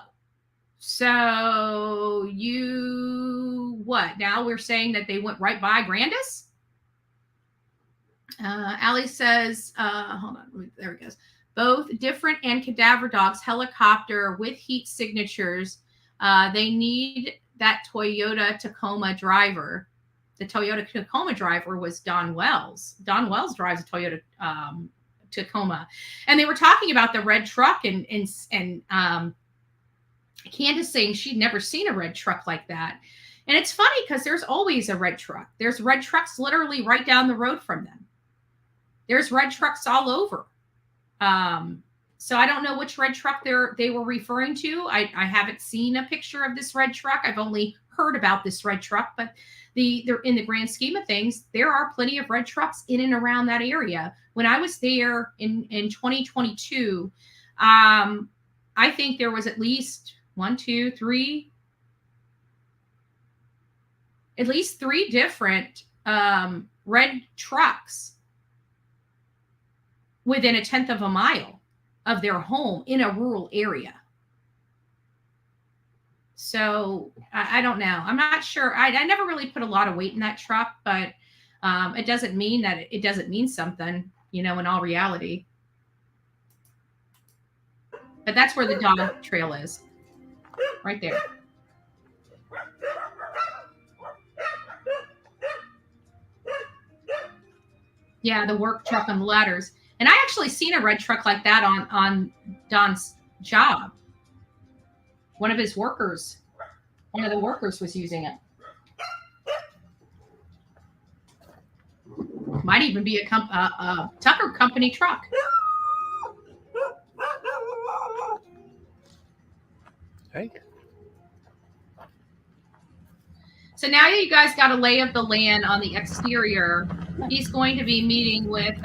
so what? Now we're saying that they went right by Grandis? Allie says, hold on. There it goes. Both different and cadaver dogs, helicopter with heat signatures. They need that Toyota Tacoma driver. The Toyota Tacoma driver was Don Wells. Don Wells drives a Toyota Tacoma. And they were talking about the red truck and Candace saying she'd never seen a red truck like that. And it's funny because there's always a red truck. There's red trucks literally right down the road from them. There's red trucks all over. So I don't know which red truck they were referring to. I haven't seen a picture of this red truck. I've only heard about this red truck, but they're in the grand scheme of things, there are plenty of red trucks in and around that area. When I was there in 2022, I think there was at least three different red trucks within a 1/10 of a mile of their home in a rural area. So I don't know. I'm not sure. I never really put a lot of weight in that truck, but it doesn't mean that it doesn't mean something, in all reality. But that's where the dog trail is, right there. Yeah, the work truck on the ladders. And I actually seen a red truck like that on Don's job. One of the workers was using it. Might even be a Tucker Company truck. Okay. So now you guys got a lay of the land on the exterior. He's going to be meeting with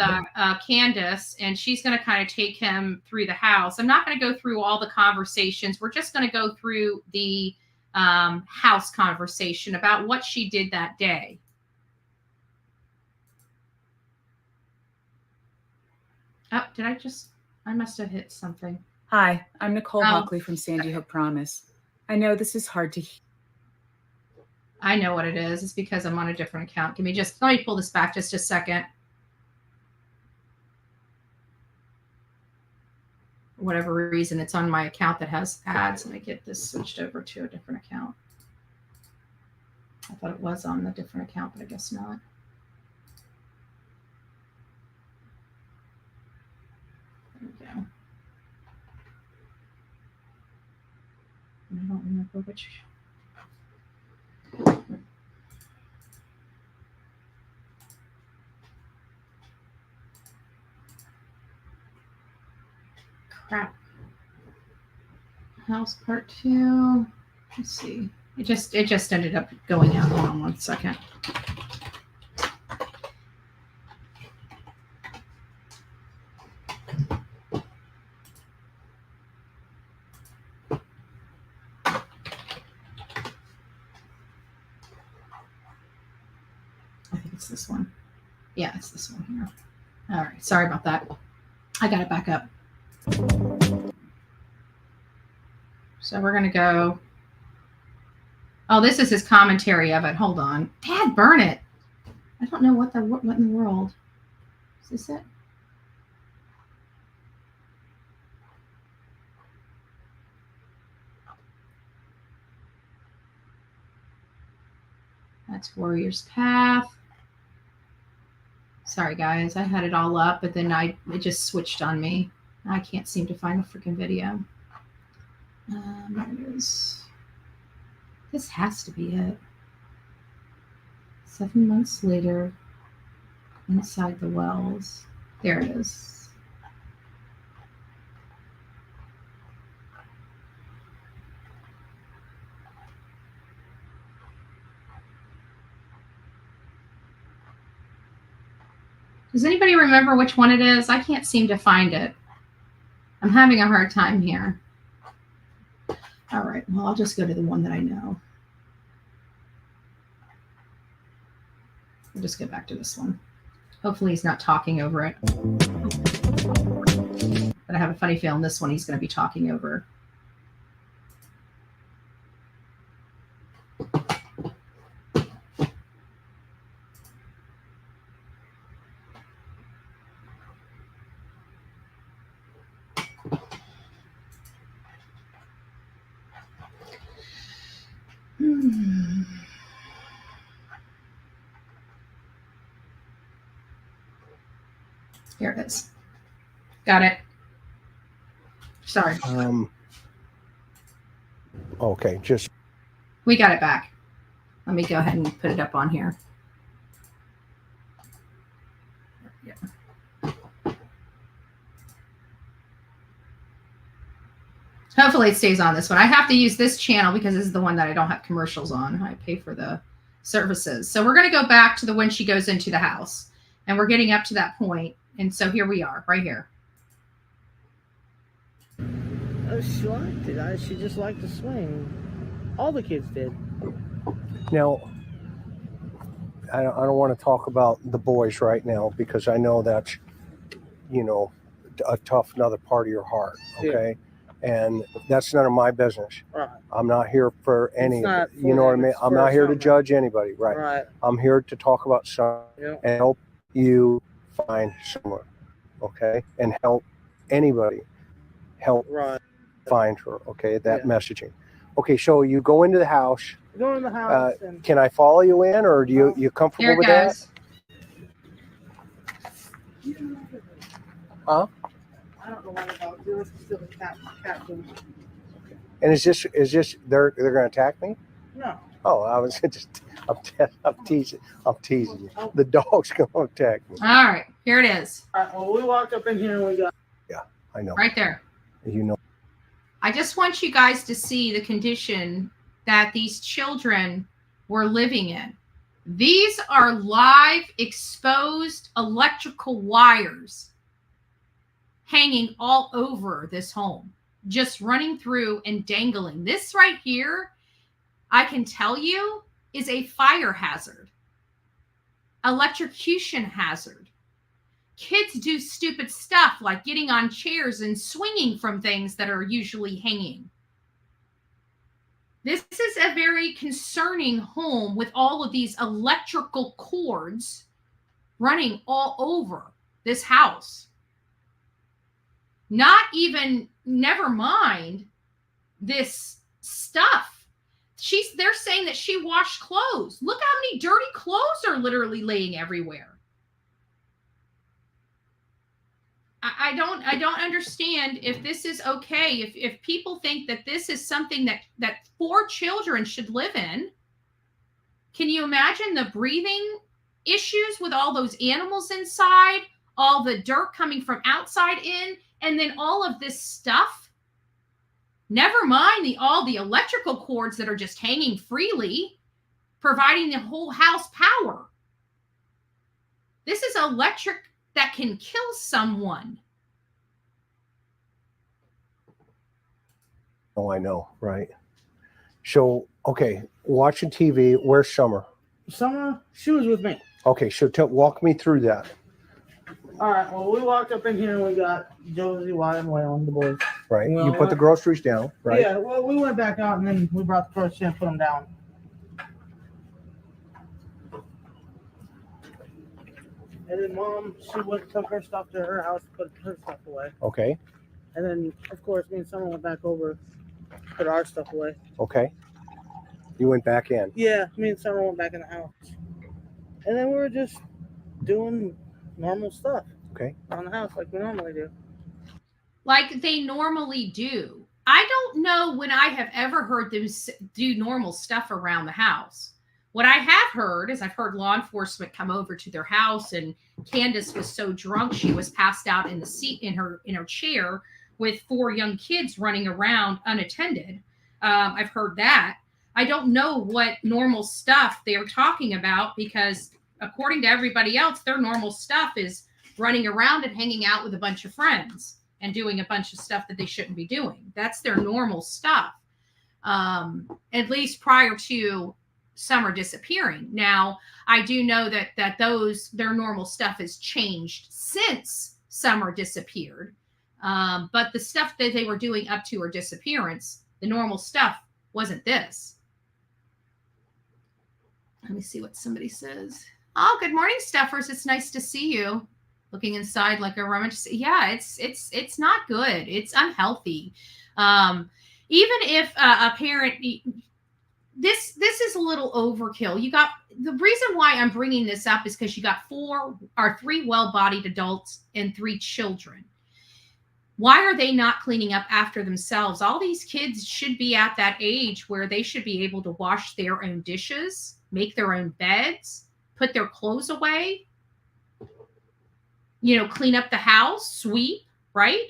Candace, and she's going to kind of take him through the house. I'm not going to go through all the conversations. We're just going to go through the house conversation about what she did that day. Oh, I must have hit something. Hi, I'm Nicole Hockley from Sandy Hook Promise. I know this is hard to hear. I know what it is. It's because I'm on a different account. Let me pull this back just a second. For whatever reason, it's on my account that has ads. Let me get this switched over to a different account. I thought it was on a different account, but I guess not. There we go. I don't remember which. Crap. House part 2. Let's see. It just ended up going out. Hold on one second. I think it's this one. Yeah, it's this one here. All right. Sorry about that. I got it back up. So we're going to go. Oh, this is his commentary of it. Hold on. Dad, burn it. I don't know what in the world. Is this it? That's Warrior's Path. Sorry, guys. I had it all up, but then it just switched on me. I can't seem to find the freaking video. There it is. This has to be it. 7 months later, inside the wells. There it is. Does anybody remember which one it is? I can't seem to find it. I'm having a hard time here. All right, well, I'll just go to the one that I know. We'll just get back to this one. Hopefully he's not talking over it. But I have a funny feeling this one he's going to be talking over. Here it is. Got it. Sorry. Okay, just. We got it back. Let me go ahead and put it up on here. Yeah. Hopefully it stays on this one. I have to use this channel because this is the one that I don't have commercials on. I pay for the services. So we're going to go back to when she goes into the house. And we're getting up to that point. And so here we are, right here. Oh, she liked it. She just liked to swing. All the kids did. Now, I don't want to talk about the boys right now because I know that's, a tough another part of your heart, okay? Yeah. And that's none of my business. Right. I'm not here for any of it. You know what I mean? I'm not here to judge anybody, right? Right. I'm here to talk about something and help you find someone, okay? And help anybody find her, okay? That messaging. Okay, so you go into the house. Go in the house. Can I follow you in, or do you comfortable with that? Huh? I don't know what about this. Still a cat. And is this they're going to attack me? No. Oh, I was just I'm teasing you. The dog's going to attack me. All right, here it is. All right, well, we walked up in here and we got. Yeah, I know. Right there. You know. I just want you guys to see the condition that these children were living in. These are live exposed electrical wires hanging all over this home, just running through and dangling. This right here, I can tell you, is a fire hazard, electrocution hazard. Kids do stupid stuff like getting on chairs and swinging from things that are usually hanging. This is a very concerning home with all of these electrical cords running all over this house. Never mind this stuff. They're saying that she washed clothes. Look how many dirty clothes are literally laying everywhere. I don't understand if this is okay. If people think that this is something that 4 children should live in, can you imagine the breathing issues with all those animals inside, all the dirt coming from outside in, and then all of this stuff? Never mind all the electrical cords that are just hanging freely, providing the whole house power. This is electric that can kill someone. Oh, I know, right? So, okay, watching TV. Where's Summer? Summer, she was with me. Okay, so walk me through that. All right, well, we walked up in here and we got Josie, Wyatt, and Waylon, the boys. Right, Well, you put the groceries down, right? Yeah, well, we went back out and then we brought the groceries in and put them down. And then Mom, she went and took her stuff to her house, put her stuff away. Okay, And then, of course, me and Summer went back over, put our stuff away. okay. You went back in. Yeah, me and Summer went back in the house. And then we were just doing normal stuff. Okay. On the house like we normally do. Like they normally do. I don't know when I have ever heard them do normal stuff around the house. What I have heard is I've heard law enforcement come over to their house, and Candace was so drunk she was passed out in the seat in her chair with 4 young kids running around unattended. I've heard that. I don't know what normal stuff they're talking about, because according to everybody else, their normal stuff is running around and hanging out with a bunch of friends and doing a bunch of stuff that they shouldn't be doing. That's their normal stuff, at least prior to Summer disappearing. Now, I do know that their normal stuff has changed since Summer disappeared. But the stuff that they were doing up to her disappearance, the normal stuff wasn't this. Let me see what somebody says. Oh, good morning, Stuffers. It's nice to see you. Looking inside like a rummage. Yeah, it's not good. It's unhealthy. Even if a parent, this is a little overkill. You got the reason why I'm bringing this up is because you got 3 well-bodied adults and 3 children. Why are they not cleaning up after themselves? All these kids should be at that age where they should be able to wash their own dishes, make their own beds, put their clothes away, clean up the house, sweep, right?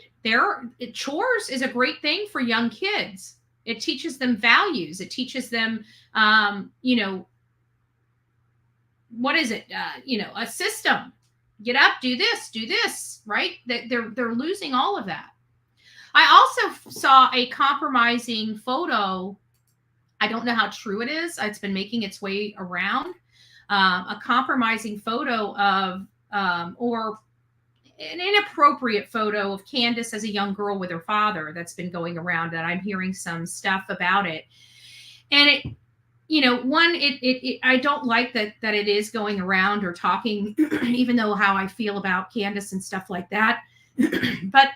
Chores is a great thing for young kids. It teaches them values. It teaches them, what is it? A system. Get up, do this, right? They're losing all of that. I also saw a compromising photo. I don't know how true it is. It's been making its way around. A compromising photo of, or an inappropriate photo of Candace as a young girl with her father that's been going around, that I'm hearing some stuff about it. And it, I don't like that it is going around or talking, even though how I feel about Candace and stuff like that. But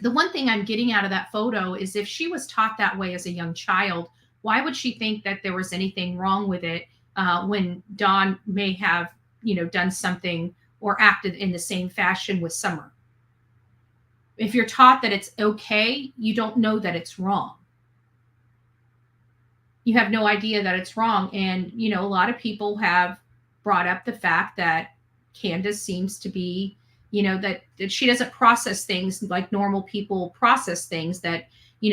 the one thing I'm getting out of that photo is if she was taught that way as a young child, why would she think that there was anything wrong with it when Dawn may have, done something or acted in the same fashion with Summer? If you're taught that it's okay, you don't know that it's wrong. You have no idea that it's wrong. And, a lot of people have brought up the fact that Candace seems to be, that she doesn't process things like normal people process things, that,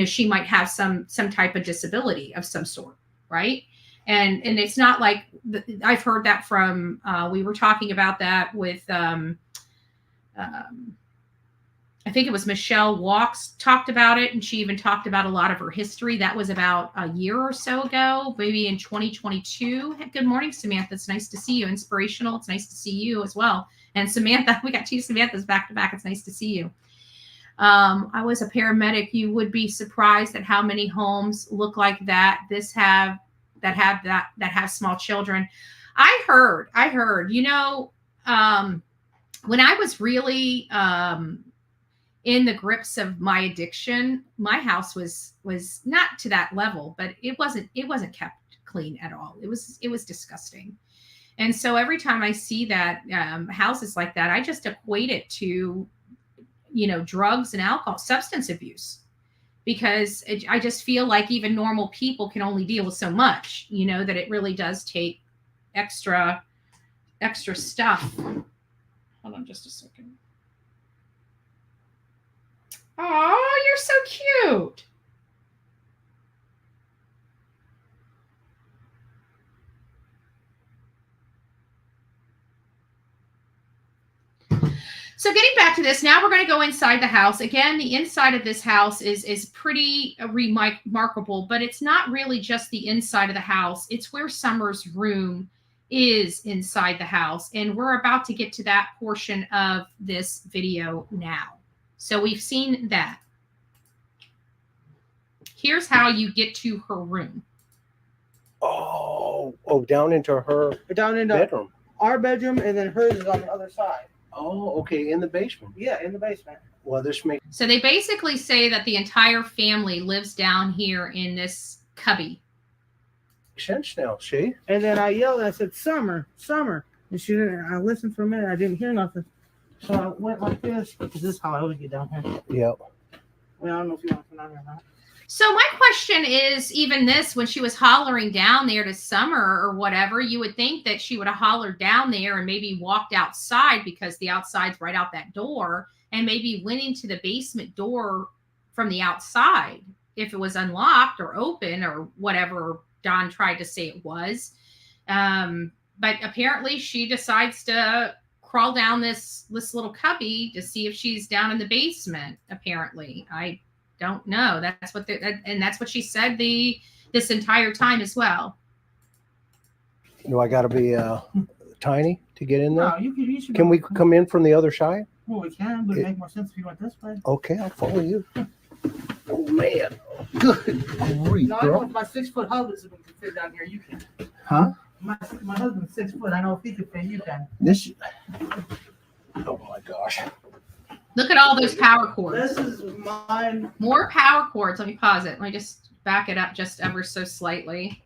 she might have some type of disability of some sort, right? And it's not like I've heard that from. We were talking about that with. I think it was Michelle Walks talked about it, and she even talked about a lot of her history. That was about a year or so ago, maybe in 2022. Good morning, Samantha. It's nice to see you. Inspirational. It's nice to see you as well. And Samantha, we got two Samanthas back to back. It's nice to see you. I was a paramedic. You would be surprised at how many homes look like that. That have small children. I heard. When I was really in the grips of my addiction, my house was not to that level, but it wasn't kept clean at all. It was disgusting. And so every time I see that houses like that, I just equate it to, drugs and alcohol, substance abuse, because I just feel like even normal people can only deal with so much, that it really does take extra stuff. Hold on just a second. Oh, you're so cute. So getting back to this, now we're going to go inside the house. Again, the inside of this house is pretty remarkable, but it's not really just the inside of the house. It's where Summer's room is inside the house. And we're about to get to that portion of this video now. So we've seen that. Here's how you get to her room. Oh, down into her bedroom. Our bedroom, and then hers is on the other side. Oh, okay, in the basement. Yeah, in the basement. Well, this makes So they basically say that the entire family lives down here in this cubby. sense now, see? And then I yelled, I said, Summer. And she didn't, I listened for a minute, I didn't hear nothing. So I went like this, because this is how I would get down here. Yep. Well, I don't know if you want to come down here or not. So my question is, even this, when she was hollering down there to Summer or whatever, you would think that she would have hollered down there and maybe walked outside, because the outside's right out that door, and maybe went into the basement door from the outside if it was unlocked or open or whatever Don tried to say it was. But apparently she decides to crawl down this little cubby to see if she's down in the basement. Apparently, I don't know. That's what she said this entire time as well. Do I got to be tiny to get in there? No, you should. Can we come in from the other side? Well, we can, but it makes more sense if you went this way. Okay, I'll follow you. Oh man, good grief, No, I know girl. if my 6 foot husband can fit down here, you can. Huh? My husband's 6 foot. I know if he can fit, you can. This. Oh my gosh. Look at all those power cords. This is mine. More power cords. Let me pause it. Let me just back it up just ever so slightly.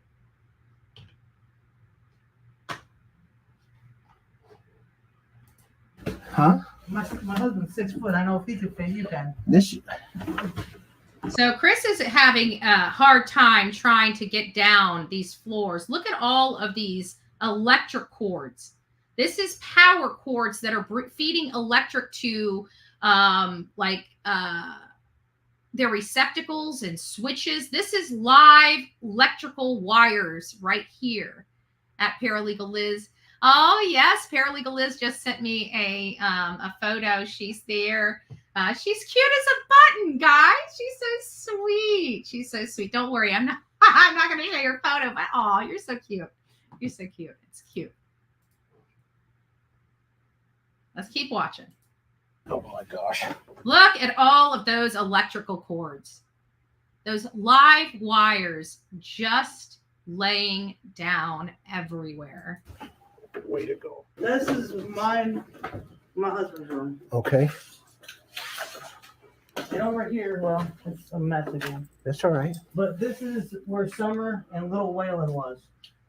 Huh? My husband's 6 foot. I know if he can fit, you can. This. So Chris is having a hard time trying to get down these floors. Look at all of these electric cords. This is power cords that are feeding electric to their receptacles and switches. This is live electrical wires right here at Paralegal Liz. Oh yes, Paralegal Liz just sent me a photo. She's there. She's cute as a button, guys. She's so sweet. She's so sweet. Don't worry, I'm not going to show your photo, but oh, you're so cute. You're so cute. It's cute. Let's keep watching. Oh my gosh. Look at all of those electrical cords. Those live wires just laying down everywhere. Way to go. This is my husband's room. Okay. And over here, well, it's a mess again. That's all right. But this is where Summer and little Waylon was,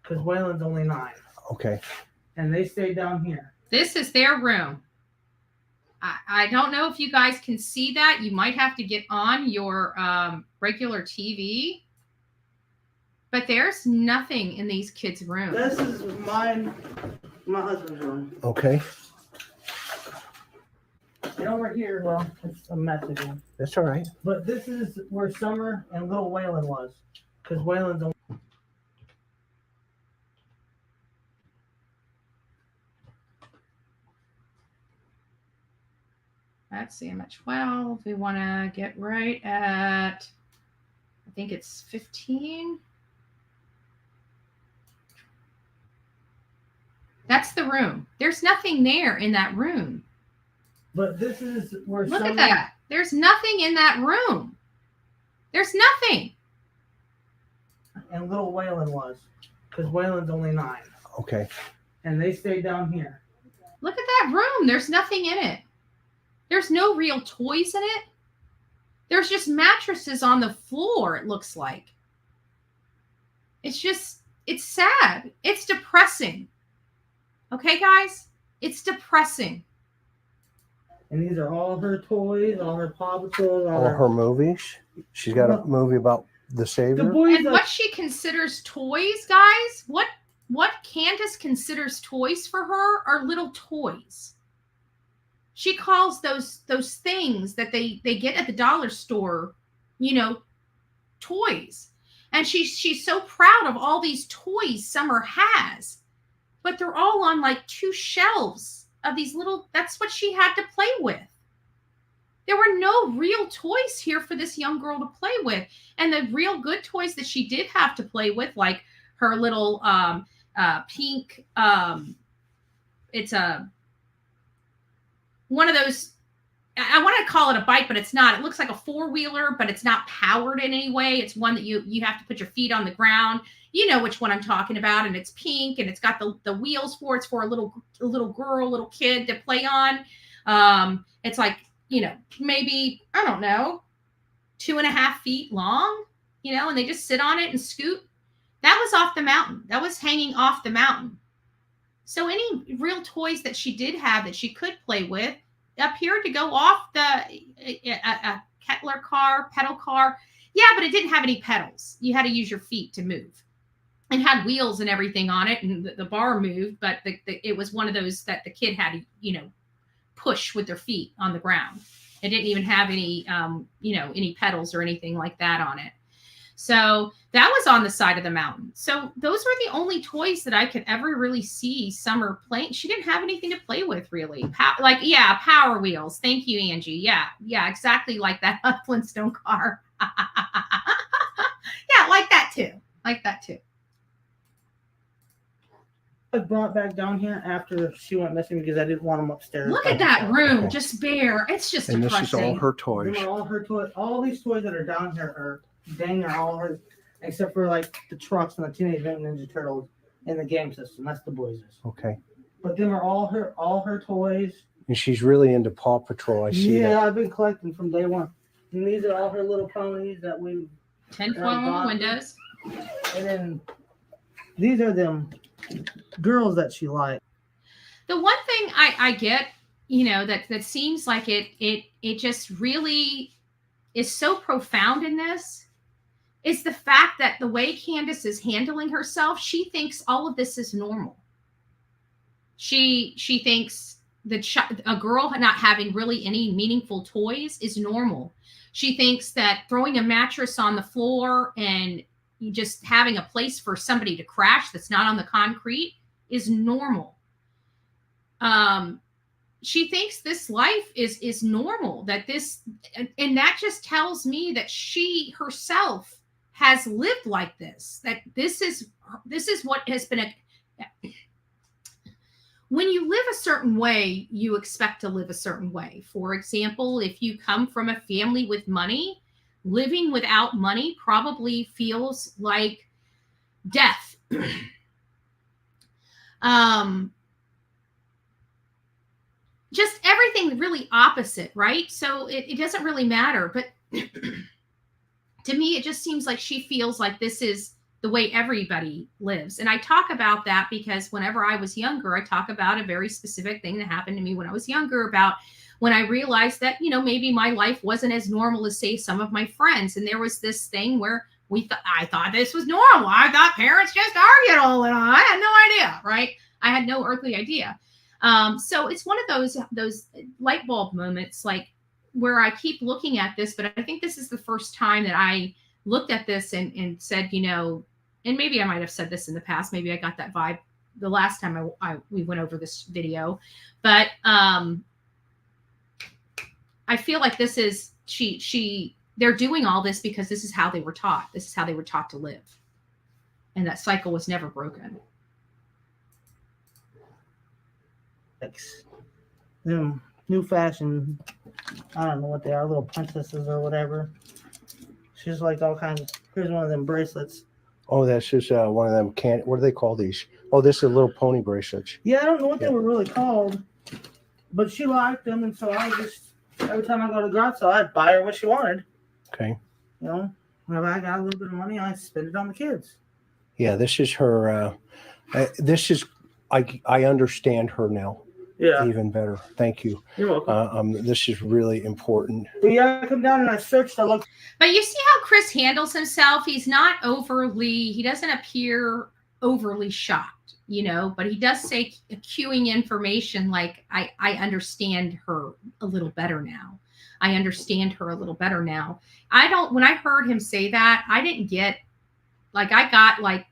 because Waylon's only 9. Okay. And they stayed down here. This is their room. I don't know if you guys can see that. You might have to get on your regular TV. But there's nothing in these kids' rooms. This is my husband's room. Okay. And over here, well, it's a mess again. That's all right. But this is where Summer and little Waylon was. Because Waylon's only Let's see, I'm at 12. We want to get right at, I think it's 15. That's the room. There's nothing there in that room. But this is where Look Summer... at that. There's nothing in that room. There's nothing. And little Waylon was. Because Waylon's only 9. Okay. And they stayed down here. Look at that room. There's nothing in it. There's no real toys in it. There's just mattresses on the floor, it looks like. It's sad. It's depressing. Okay, guys? It's depressing. And these are all her toys, all her Paw Patrols, All her movies. She's got a movie about the Savior. The boys And that- what she considers toys, guys, what Candace considers toys for her are little toys. She calls those things that they get at the dollar store, toys. And she's so proud of all these toys Summer has. But they're all on like 2 shelves of these little, that's what she had to play with. There were no real toys here for this young girl to play with. And the real good toys that she did have to play with, like her little pink, it's one of those, I want to call it a bike, but it's not. It looks like a 4-wheeler, but it's not powered in any way. It's one that you have to put your feet on the ground. You know which one I'm talking about, and it's pink, and it's got the wheels for it. It's for a little girl, little kid to play on. It's like, maybe, I don't know, 2.5 feet long, and they just sit on it and scoot. That was off the mountain. That was hanging off the mountain. So any real toys that she did have that she could play with appeared to go off a Kettler car, pedal car. Yeah, but it didn't have any pedals. You had to use your feet to move. It had wheels and everything on it, and the bar moved, but it was one of those that the kid had to, push with their feet on the ground. It didn't even have any, any pedals or anything like that on it. So that was on the side of the mountain. So those were the only toys that I could ever really see Summer playing. She didn't have anything to play with, really. Power wheels. Thank you, Angie. Yeah, exactly like that Flintstone car. Yeah, like that too. I brought back down here after she went missing because I didn't want them upstairs. Look at that room, just bare. It's just And depressing. this is all her toys. These are all her toys. All these toys that are down here are all her, except for like the trucks and the Teenage Mutant Ninja Turtles in the game system. That's the boys'. Okay. But them are all her toys. And she's really into Paw Patrol. I see that. I've been collecting from day one. And these are all her little ponies that we 10 on windows. And then these are them girls that she liked. The one thing I get, that seems like it just really is so profound in this is the fact that the way Candace is handling herself, she thinks all of this is normal. She thinks that a girl not having really any meaningful toys is normal. She thinks that throwing a mattress on the floor and just having a place for somebody to crash that's not on the concrete is normal. She thinks this life is normal, and that just tells me that she herself has lived like this, that this is what has been when you live a certain way, you expect to live a certain way. For example, if you come from a family with money, living without money probably feels like death. Just everything really opposite, right? So it doesn't really matter. But to me, it just seems like she feels like this is the way everybody lives. And I talk about that because whenever I was younger, I talk about a very specific thing that happened to me when I was younger, about when I realized that, maybe my life wasn't as normal as, say, some of my friends. And there was this thing where I thought this was normal. I thought parents just argued all the time. I had no idea, right? I had no earthly idea. So it's one of those light bulb moments, like where I keep looking at this, but I think this is the first time that I looked at this and said, you know, and maybe I might have said this in the past. Maybe I got that vibe the last time we went over this video, but I feel like this is they're doing all this because this is how they were taught. This is how they were taught to live, and that cycle was never broken. New fashion. I don't know what they are, little princesses or whatever. She's like all kinds of. Here's one of them bracelets. Oh, that's just one of them. What do they call these? Oh, this is a little pony bracelets. Yeah, I don't know what they were really called, but she liked them, and so I just every time I go to the garage sale, I'd buy her what she wanted. Okay. You know, whenever I got a little bit of money, I spend it on the kids. Yeah, this is her. This is I understand her now. Yeah. Even better. Thank you. You're welcome. This is really important. But yeah, I come down and I searched. I looked. But you see how Chris handles himself? He's not he doesn't appear overly shocked, you know, but he does say cueing information like, I understand her a little better now. I understand her a little better now. When I heard him say that, I didn't get, like, I got like,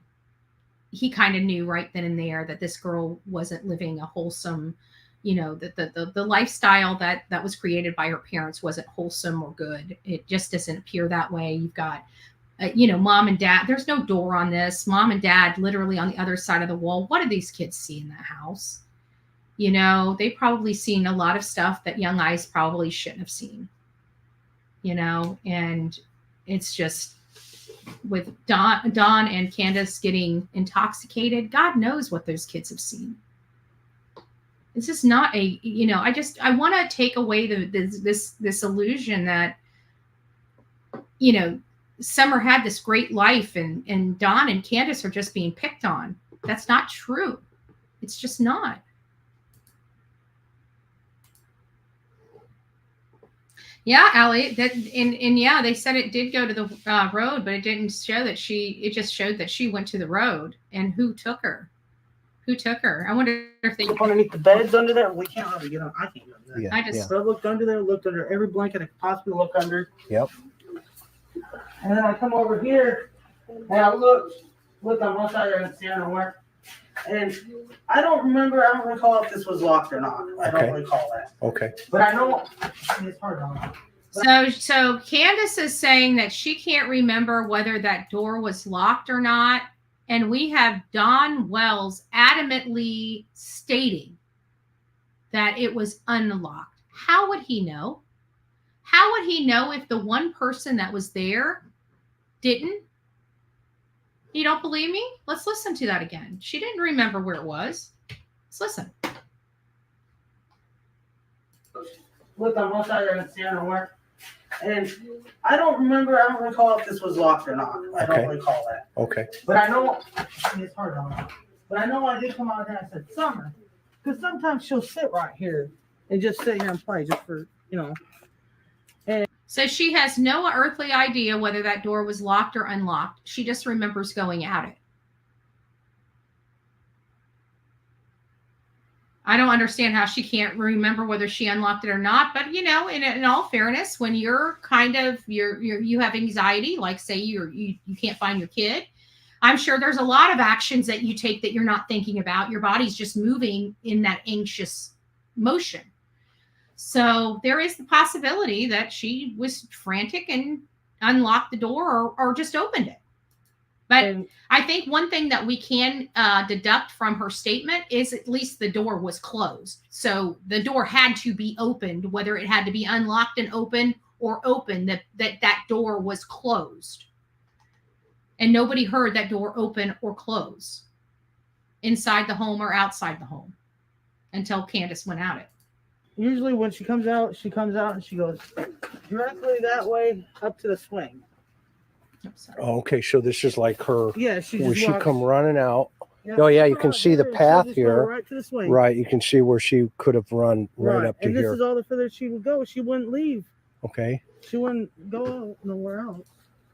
he kind of knew right then and there that this girl wasn't living a wholesome, you know, that the lifestyle that was created by her parents wasn't wholesome or good. It just doesn't appear that way. You've got, you know, mom and dad, there's no door on this. Mom and dad literally on the other side of the wall. What do these kids see in that house? You know, they've probably seen a lot of stuff that young eyes probably shouldn't have seen, you know, and it's just with Dawn and Candace getting intoxicated. God knows what those kids have seen. This is not a, you know, I want to take away this illusion that, you know, Summer had this great life and Dawn and Candace are just being picked on. That's not true. It's just not. Yeah, Allie, and yeah, they said it did go to the road, but it didn't show that it just showed that she went to the road. And who took her? Who took her? I wonder if they look underneath the beds under there. We can't really get on. I can't get under there. Yeah, But I looked under there, looked under every blanket I could possibly look under. Yep. And then I come over here and I look on one side and see nowhere. And I don't recall if this was locked or not. I don't recall that. Okay. But I know it's hard on. So Candace is saying that she can't remember whether that door was locked or not. And we have Don Wells adamantly stating that it was unlocked. How would he know? How would he know if the one person that was there didn't? You don't believe me? Let's listen to that again. She didn't remember where it was. Let's listen. Look on one side and see nowhere. And I don't recall if this was locked or not. I don't recall that. Okay. But I know it's hard on. But I know I did come out here and I said Summer, because sometimes she'll sit right here and just sit here and play just for, you know. So she has no earthly idea whether that door was locked or unlocked. She just remembers going at it. I don't understand how she can't remember whether she unlocked it or not. But, you know, in all fairness, when you're kind of, you have anxiety, like say you can't find your kid, I'm sure there's a lot of actions that you take that you're not thinking about. Your body's just moving in that anxious motion. So there is the possibility that she was frantic and unlocked the door or just opened it. But I think one thing that we can deduct from her statement is at least the door was closed. So the door had to be opened, whether it had to be unlocked and open or open, that door was closed. And nobody heard that door open or close inside the home or outside the home until Candace went at it. Usually when she comes out and she goes directly that way up to the swing. Oh, okay, so this is like her. Yeah, she come running out. Yep. Oh, yeah, you can see the path here. Right to the swing. Right, you can see where she could have run right up to here. And here. this is all the further she would go. She wouldn't leave. Okay. She wouldn't go nowhere else.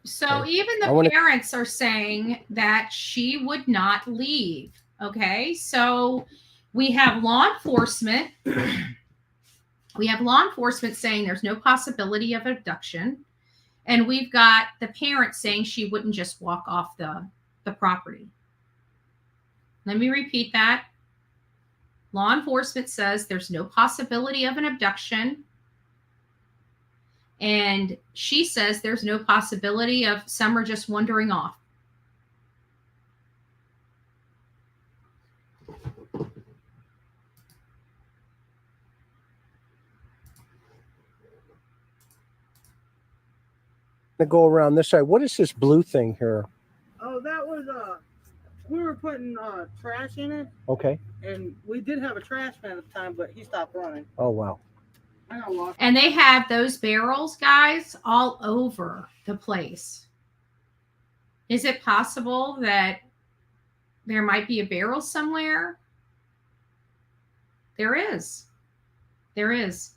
So even the parents are saying that she would not leave. Okay, so We have law enforcement. We have law enforcement saying there's no possibility of abduction. And we've got the parents saying she wouldn't just walk off the property. Let me repeat that. Law enforcement says there's no possibility of an abduction. And she says there's no possibility of Summer just wandering off. To go around this side. What is this blue thing here? Oh, that was we were putting trash in it, Okay. and we did have a trash man at the time, but he stopped running. Oh, wow. I got lost. And they have those barrels, guys, all over the place. Is it possible that there might be a barrel somewhere? There is. There is.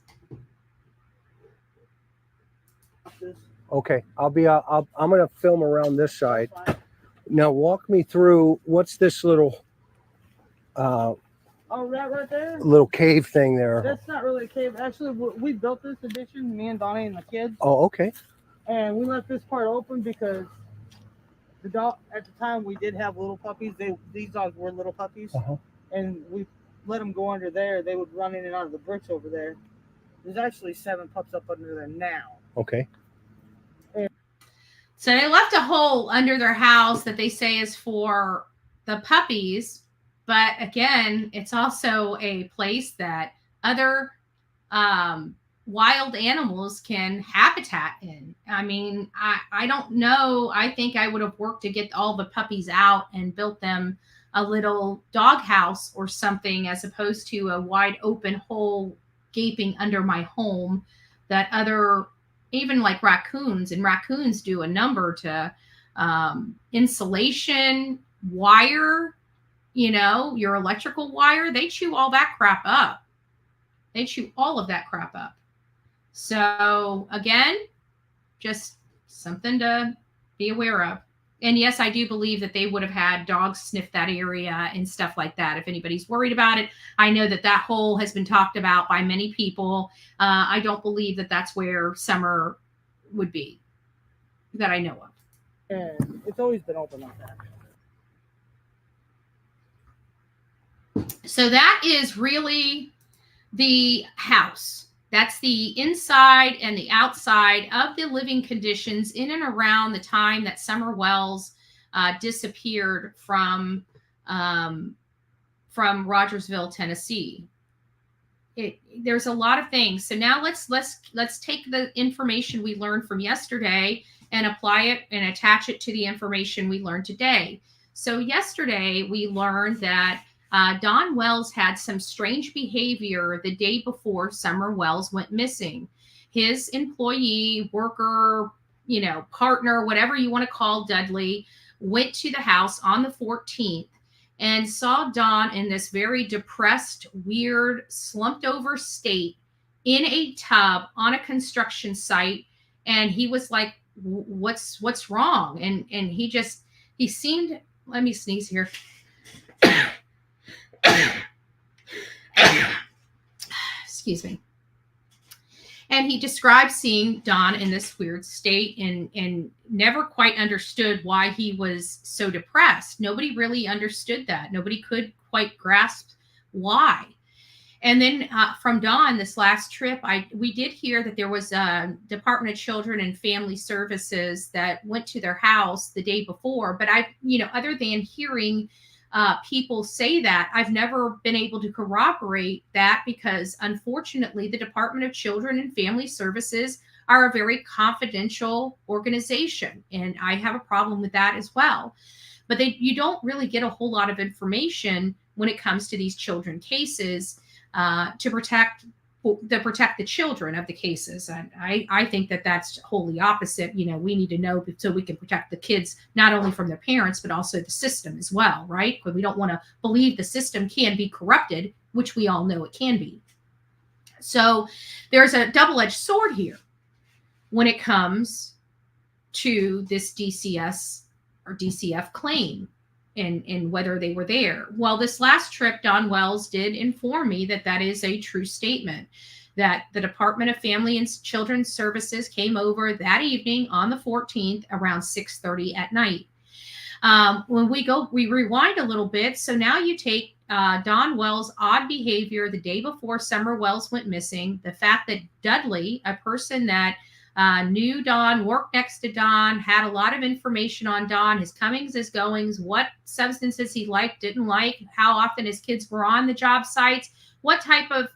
Okay. I'm going to film around this side. Now walk me through, what's this little Oh, that right there? little cave thing there? That's not really a cave. Actually, we built this addition, me and Donnie and the kids. Oh, okay. And we left this part open because the dog, at the time, we did have little puppies. These dogs were little puppies. Uh-huh. And we let them go under there. They would run in and out of the bricks over there. There's actually 7 pups up under there now. Okay. So they left a hole under their house that they say is for the puppies. But again, it's also a place that other wild animals can habitat in. I mean, I don't know. I think I would have worked to get all the puppies out and built them a little dog house or something, as opposed to a wide open hole gaping under my home that other, even like raccoons do a number to insulation, wire, your electrical wire. They chew all that crap up. They chew all of that crap up. So again, just something to be aware of. And yes, I do believe that they would have had dogs sniff that area and stuff like that. If anybody's worried about it, I know that hole has been talked about by many people. I don't believe that that's where Summer would be, that I know of. And it's always been open like that. So that is really the house. That's the inside and the outside of the living conditions in and around the time that Summer Wells disappeared from Rogersville, Tennessee. There's a lot of things. So now let's take the information we learned from yesterday and apply it and attach it to the information we learned today. So yesterday we learned that Don Wells had some strange behavior the day before Summer Wells went missing. His employee, worker, partner, whatever you want to call Dudley, went to the house on the 14th and saw Don in this very depressed, weird, slumped over state in a tub on a construction site. And he was like, what's wrong? And he seemed, let me sneeze here. Excuse me. And he described seeing Don in this weird state and never quite understood why he was so depressed. Nobody really understood that. Nobody could quite grasp why. And then from Don, this last trip, we did hear that there was a Department of Children and Family Services that went to their house the day before. But other than hearing people say that, I've never been able to corroborate that, because unfortunately the Department of Children and Family Services are a very confidential organization, and I have a problem with that as well. But you don't really get a whole lot of information when it comes to these children cases to protect the children of the cases. And I think that that's wholly opposite. We need to know so we can protect the kids, not only from their parents, but also the system as well, right? Because we don't want to believe the system can be corrupted, which we all know it can be. So there's a double-edged sword here when it comes to this DCS or DCF claim. and whether they were there. Well, this last trip, Don Wells did inform me that that is a true statement, that the Department of Family and Children's Services came over that evening on the 14th around 6:30 at night. When we rewind a little bit. So now you take Don Wells' odd behavior the day before Summer Wells went missing, the fact that Dudley, a person that knew Don, worked next to Don, had a lot of information on Don, his comings, his goings, what substances he liked, didn't like, how often his kids were on the job sites, what type of,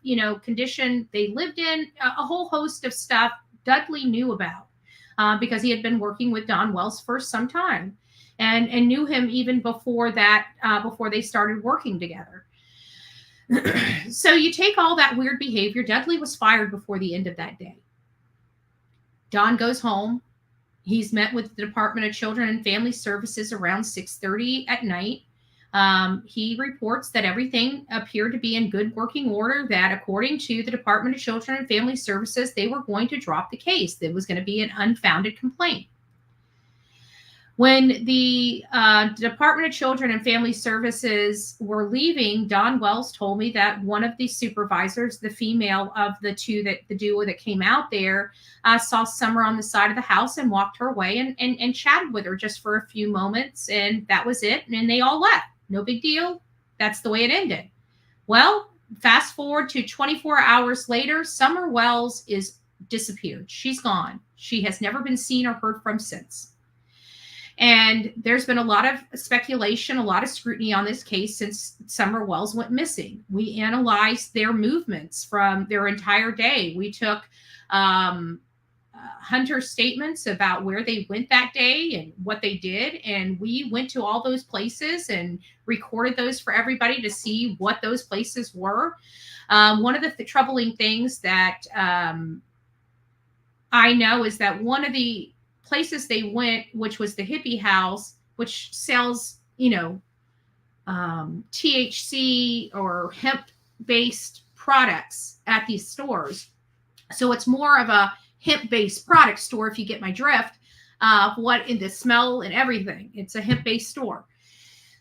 condition they lived in, a whole host of stuff Dudley knew about because he had been working with Don Wells for some time and knew him even before that, before they started working together. So you take all that weird behavior. Dudley was fired before the end of that day. Don goes home. He's met with the Department of Children and Family Services around 6:30 at night. He reports that everything appeared to be in good working order, that according to the Department of Children and Family Services, they were going to drop the case. There was going to be an unfounded complaint. When the Department of Children and Family Services were leaving, Don Wells told me that one of the supervisors, the female of the duo that came out there, saw Summer on the side of the house and walked her away and chatted with her just for a few moments. And that was it. And they all left. No big deal. That's the way it ended. Well, fast forward to 24 hours later, Summer Wells is disappeared. She's gone. She has never been seen or heard from since. And there's been a lot of speculation, a lot of scrutiny on this case since Summer Wells went missing. We analyzed their movements from their entire day. We took Hunter's statements about where they went that day and what they did. And we went to all those places and recorded those for everybody to see what those places were. One of the troubling things that I know is that one of the places they went, which was the hippie house, which sells, THC or hemp-based products at these stores. So it's more of a hemp-based product store, if you get my drift, what in the smell and everything. It's a hemp-based store.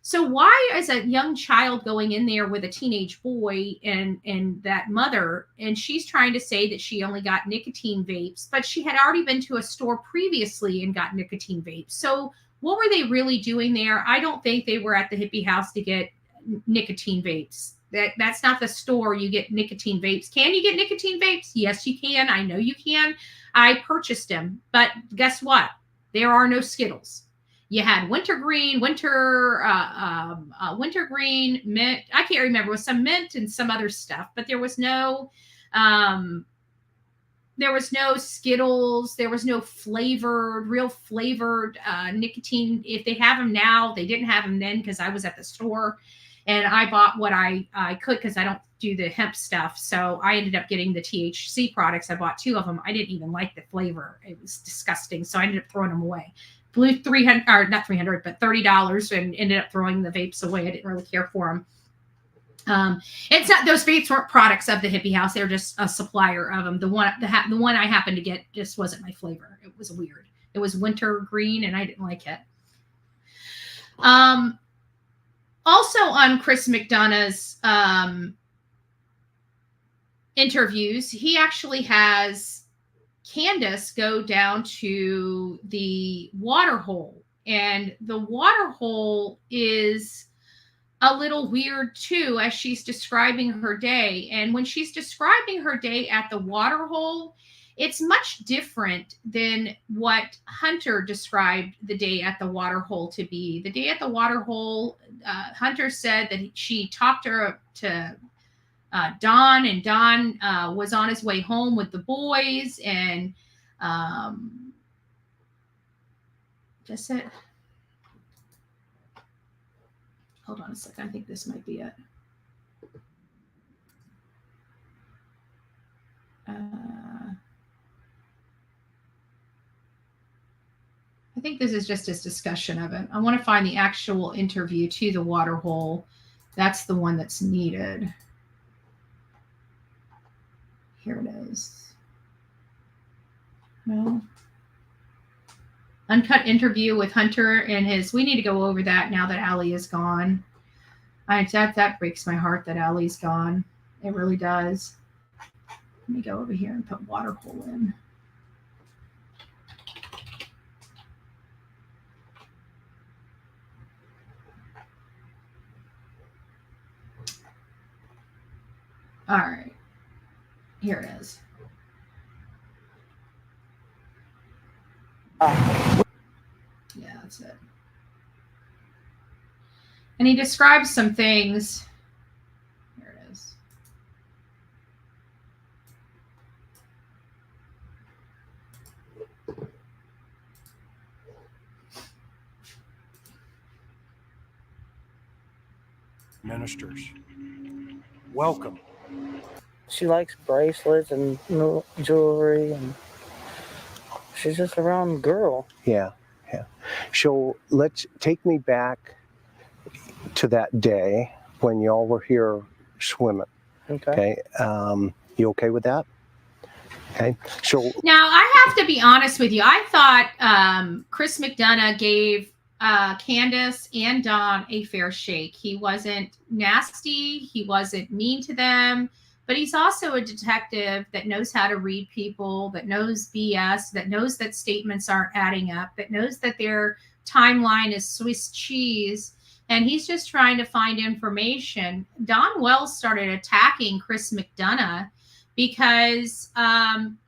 So why is a young child going in there with a teenage boy and that mother, and she's trying to say that she only got nicotine vapes, but she had already been to a store previously and got nicotine vapes. So what were they really doing there? I don't think they were at the hippie house to get nicotine vapes. That's not the store you get nicotine vapes. Can you get nicotine vapes? Yes, you can. I know you can. I purchased them, but guess what? There are no Skittles. You had wintergreen, mint. I can't remember. It was some mint and some other stuff, but there was no Skittles. There was no real flavored nicotine. If they have them now, they didn't have them then because I was at the store and I bought what I could because I don't do the hemp stuff. So I ended up getting the THC products. I bought 2 of them. I didn't even like the flavor. It was disgusting. So I ended up throwing them away. Blew $300, or not $300, but $30 and ended up throwing the vapes away. I didn't really care for them. It's not, those vapes weren't products of the hippie house. They were just a supplier of them. The one I happened to get just wasn't my flavor. It was weird. It was wintergreen and I didn't like it. Also on Chris McDonough's interviews, he actually has Candace go down to the water hole, and the water hole is a little weird too as she's describing her day. And when she's describing her day at the water hole, it's much different than what Hunter described the day at the water hole to be. The day at the water hole, Hunter said that she talked to Don, and Don was on his way home with the boys, and that's it. Hold on a second. I think this might be it. I think this is just his discussion of it. I want to find the actual interview to the water hole. That's the one that's needed. Here it is. No. Uncut interview with Hunter and his. We need to go over that now that Allie is gone. That breaks my heart that Allie's gone. It really does. Let me go over here and put Waterhole in. All right. Here it is. Yeah, that's it. And he describes some things. Here it is. Ministers, welcome. She likes bracelets and jewelry, and she's just a round girl. Yeah. So let's take me back to that day when y'all were here swimming. Okay. You okay with that? Okay. So now I have to be honest with you. I thought Chris McDonough gave Candace and Dawn a fair shake. He wasn't nasty. He wasn't mean to them. But he's also a detective that knows how to read people, that knows BS, that knows that statements aren't adding up, that knows that their timeline is Swiss cheese. And he's just trying to find information. Don Wells started attacking Chris McDonough because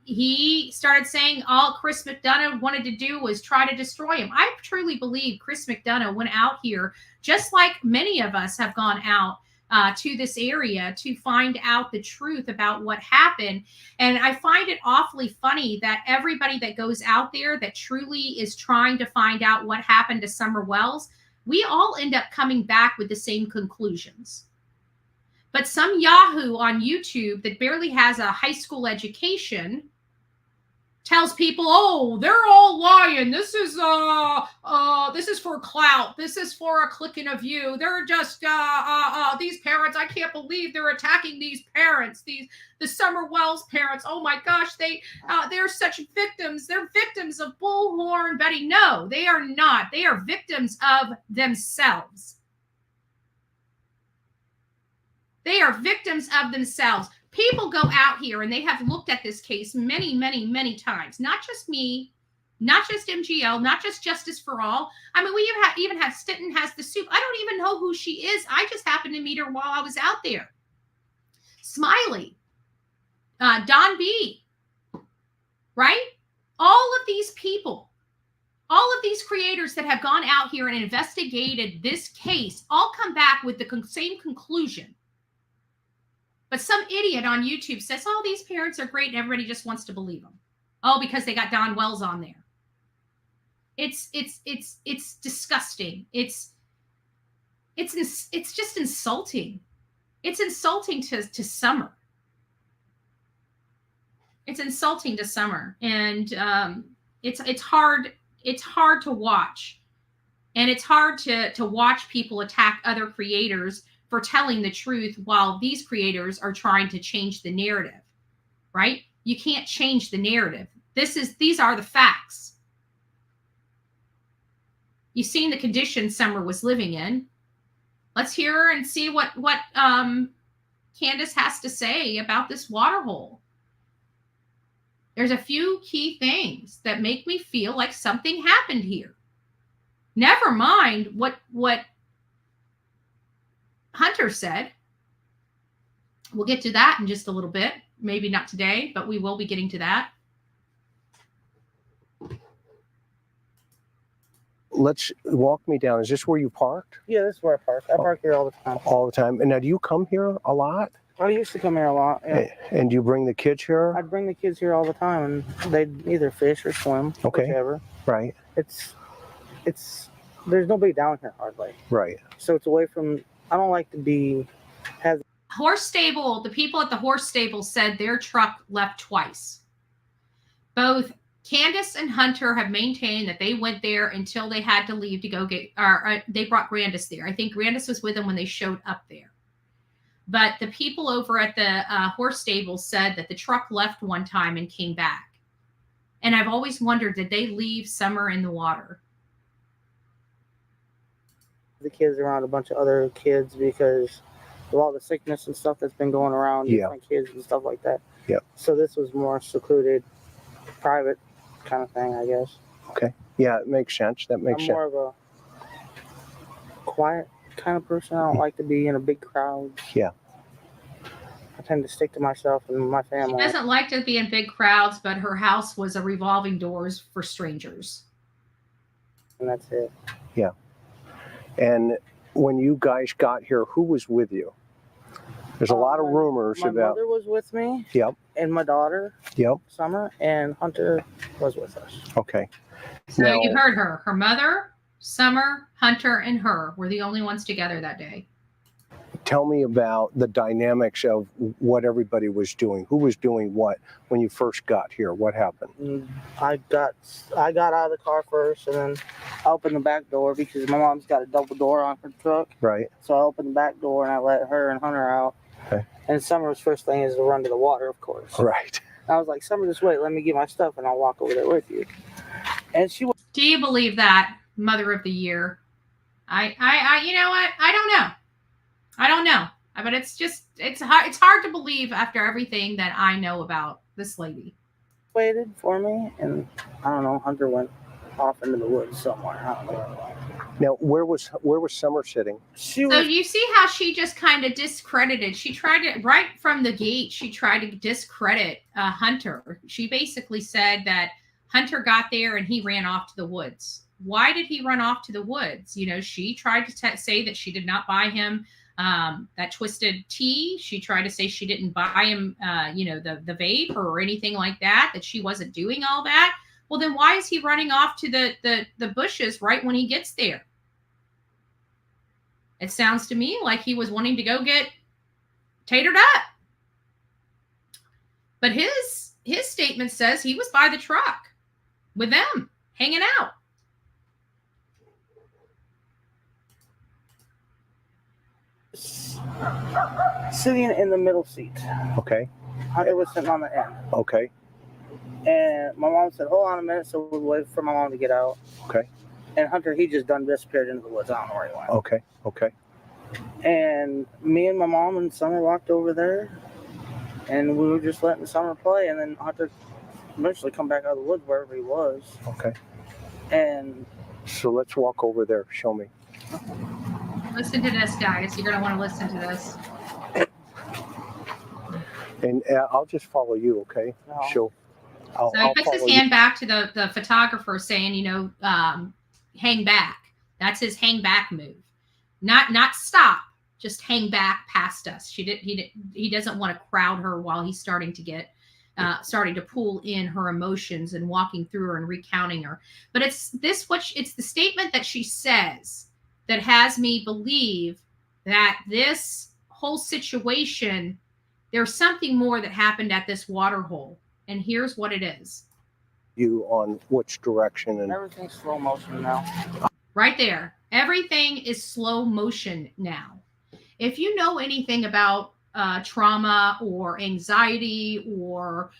he started saying all Chris McDonough wanted to do was try to destroy him. I truly believe Chris McDonough went out here, just like many of us have gone out to this area to find out the truth about what happened. And I find it awfully funny that everybody that goes out there that truly is trying to find out what happened to Summer Wells, we all end up coming back with the same conclusions. But some Yahoo on YouTube that barely has a high school education tells people, oh, they're all lying. This is for clout. This is for a click and a view. They're just these parents. I can't believe they're attacking these parents. The Summer Wells parents. Oh my gosh, they're such victims. They're victims of Bullhorn Betty. No, they are not. They are victims of themselves. They are victims of themselves. People go out here and they have looked at this case many, many, many times. Not just me, not just MGL, not just Justice for All. I mean, we even have Stinton has the soup. I don't even know who she is. I just happened to meet her while I was out there. Smiley, Don B, right? All of these people, all of these creators that have gone out here and investigated this case all come back with the same conclusion. But some idiot on YouTube says, oh, these parents are great and everybody just wants to believe them. Oh, because they got Don Wells on there. It's disgusting. It's just insulting. It's insulting to Summer. It's insulting to Summer. And it's hard to watch. And it's hard to watch people attack other creators for telling the truth while these creators are trying to change the narrative, right? You can't change the narrative. These are the facts. You've seen the conditions Summer was living in. Let's hear her and see what Candace has to say about this water hole. There's a few key things that make me feel like something happened here. Never mind what Hunter said. We'll get to that in just a little bit. Maybe not today, but we will be getting to that. let's walk me down. Is this where you parked? Yeah, this is where I park. I park here all the time. All the time. And now, do you come here a lot? I used to come here a lot. Yeah. And do you bring the kids here? I'd bring the kids here all the time, and they'd either fish or swim. Okay. Whichever. Right. It's there's nobody down here hardly. Right. So it's away from. I don't like to be. Horse stable. The people at the horse stable said their truck left twice. Both Candace and Hunter have maintained that they went there until they had to leave to go get. They brought Grandis there. I think Grandis was with them when they showed up there. But the people over at the horse stable said that the truck left one time and came back. And I've always wondered, did they leave Summer in the water? The kids around a bunch of other kids because of all the sickness and stuff that's been going around, different kids and stuff like that. Yep. So this was more secluded, private kind of thing, I guess. Okay. Yeah, it makes sense. That makes I'm sense. more of a quiet kind of person. I don't like to be in a big crowd. Yeah. I tend to stick to myself and my She family. doesn't like to be in big crowds, but her house was a revolving doors for strangers. And that's it. Yeah. And when you guys got here, who was with you? There's a lot of rumors my about. mother was with me. Yep. And my daughter. Yep. Summer, and Hunter was with us. Okay. So you heard her. Her mother, Summer, Hunter, and her were the only ones together that day. Tell me about the dynamics of what everybody was doing. Who was doing what when you first got here? What happened? I got out of the car first, and then I opened the back door because my mom's got a double door on her truck. Right. So I opened the back door and I let her and Hunter out. Okay. And Summer's first thing is to run to the water, of course. Right. I was like, Summer, just wait. Let me get my stuff, and I'll walk over there with you. And she was. Do you believe that, Mother of the Year? I you know what? I don't know. But it's hard to believe after everything that I know about this lady. Waited for me, and I don't know. Hunter went off into the woods somewhere. I don't know. Now, where was Summer sitting? So you see how she just kind of discredited. She tried to, right from the gate, she tried to discredit Hunter. She basically said that Hunter got there and he ran off to the woods. Why did he run off to the woods? You know, she tried to say that she did not buy him that twisted tea. She tried to say she didn't buy him, the vape or anything like that she wasn't doing all that. Well, then why is he running off to the bushes right when he gets there? It sounds to me like he was wanting to go get tatered up. But his statement says he was by the truck with them, hanging out. Sitting in the middle seat. Okay. Hunter was sitting on the end. Okay. And my mom said, hold on a minute, so we'll wait for my mom to get out. Okay. And Hunter, he just done disappeared into the woods. I don't know where he went. Okay. Okay. And me and my mom and Summer walked over there, and we were just letting Summer play, and then Hunter eventually come back out of the woods wherever he was. Okay. And so let's walk over there. Show me. Listen to this, guys. You're going to want to listen to this. And I'll just follow you, okay? No. So he puts his hand back to the photographer saying, hang back. That's his hang back move. Not stop, just hang back past us. He doesn't want to crowd her while he's starting to pull in her emotions and walking through her and recounting her. But it's the statement that she says that has me believe that this whole situation, there's something more that happened at this water hole. And here's what it is. You on which direction? And everything's slow motion now. Right there. Everything is slow motion now. If you know anything about trauma or anxiety or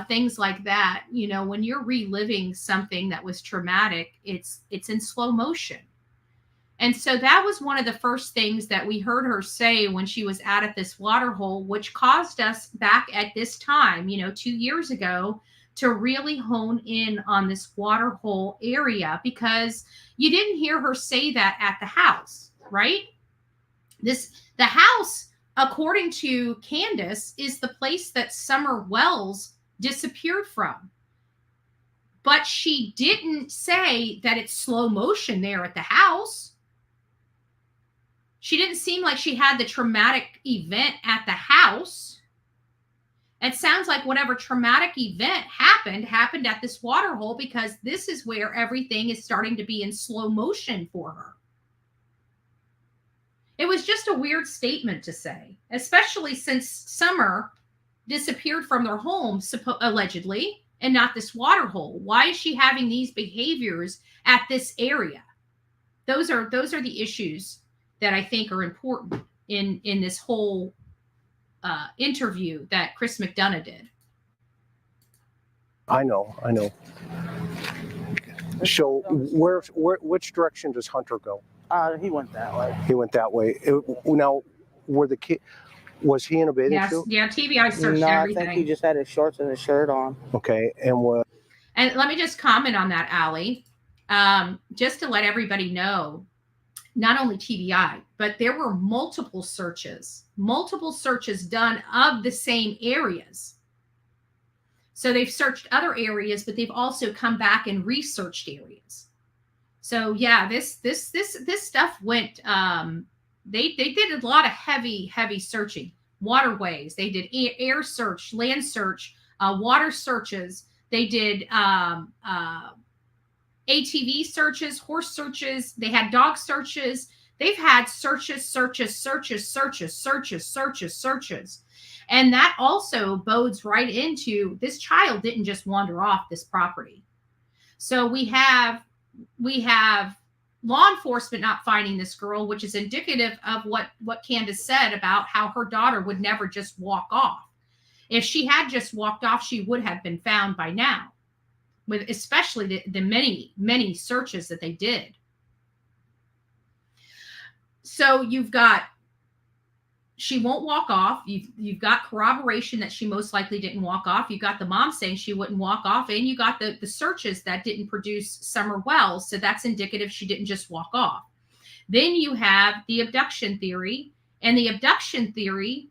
things like that, when you're reliving something that was traumatic, it's in slow motion. And so that was one of the first things that we heard her say when she was out at this water hole, which caused us back at this time, 2 years ago, to really hone in on this water hole area, because you didn't hear her say that at the house, right? The house, according to Candace, is the place that Summer Wells disappeared from. But she didn't say that it's slow motion there at the house. She didn't seem like she had the traumatic event at the house. It sounds like whatever traumatic event happened at this water hole, because this is where everything is starting to be in slow motion for her. It was just a weird statement to say, especially since Summer disappeared from their home, allegedly, and not this water hole. Why is she having these behaviors at this area? Those are the issues that I think are important in this whole interview that Chris McDonough did. I know. So which direction does Hunter go? He went that way. He went that way. Now, was he in a bathing suit? Yeah, TBI searched No, everything. I think he just had his shorts and his shirt on. Okay, and And let me just comment on that, Allie. Just to let everybody know, not only TBI, but there were multiple searches done of the same areas. So they've searched other areas, but they've also come back and researched areas. So yeah, this stuff went. They did a lot of heavy searching. Waterways. They did air search, land search, water searches. They did ATV searches, horse searches. They had dog searches. They've had searches. And that also bodes right into this child didn't just wander off this property. So we have law enforcement not finding this girl, which is indicative of what Candace said about how her daughter would never just walk off. If she had just walked off, she would have been found by now, with especially the many searches that they did. So you've got, she won't walk off. You've got corroboration that she most likely didn't walk off. You got the mom saying she wouldn't walk off, and you got the searches that didn't produce Summer Wells. So that's indicative she didn't just walk off. Then you have the abduction theory, and the abduction theory,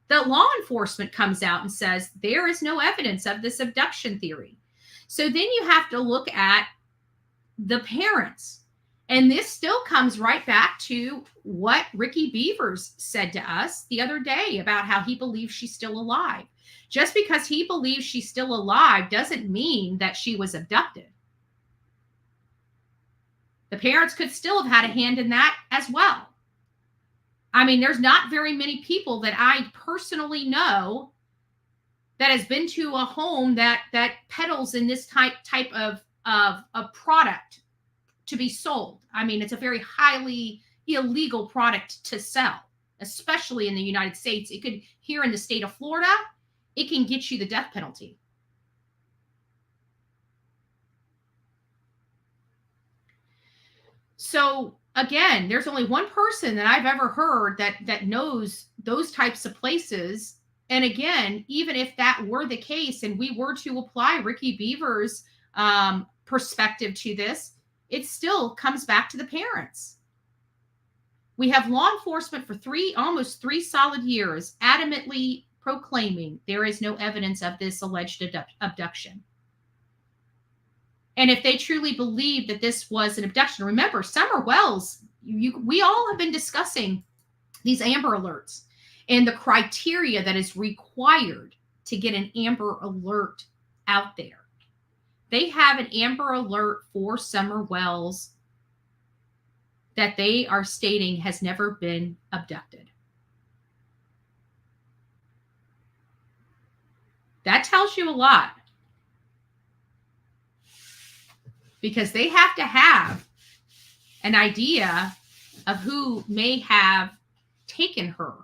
the law enforcement comes out and says there is no evidence of this abduction theory. So then you have to look at the parents. And this still comes right back to what Ricky Beavers said to us the other day about how he believes she's still alive. Just because he believes she's still alive doesn't mean that she was abducted. The parents could still have had a hand in that as well. I mean, there's not very many people that I personally know that has been to a home that peddles in this type of product to be sold. I mean, it's a very highly illegal product to sell, especially in the United States. It could, here in the state of Florida, it can get you the death penalty. So again, there's only one person that I've ever heard that knows those types of places. And again, even if that were the case and we were to apply Ricky Beavers' perspective to this, it still comes back to the parents. We have law enforcement for almost three solid years adamantly proclaiming there is no evidence of this alleged abduction. And if they truly believe that this was an abduction, remember, Summer Wells, we all have been discussing these Amber Alerts and the criteria that is required to get an Amber Alert out there. They have an Amber Alert for Summer Wells that they are stating has never been abducted. That tells you a lot, because they have to have an idea of who may have taken her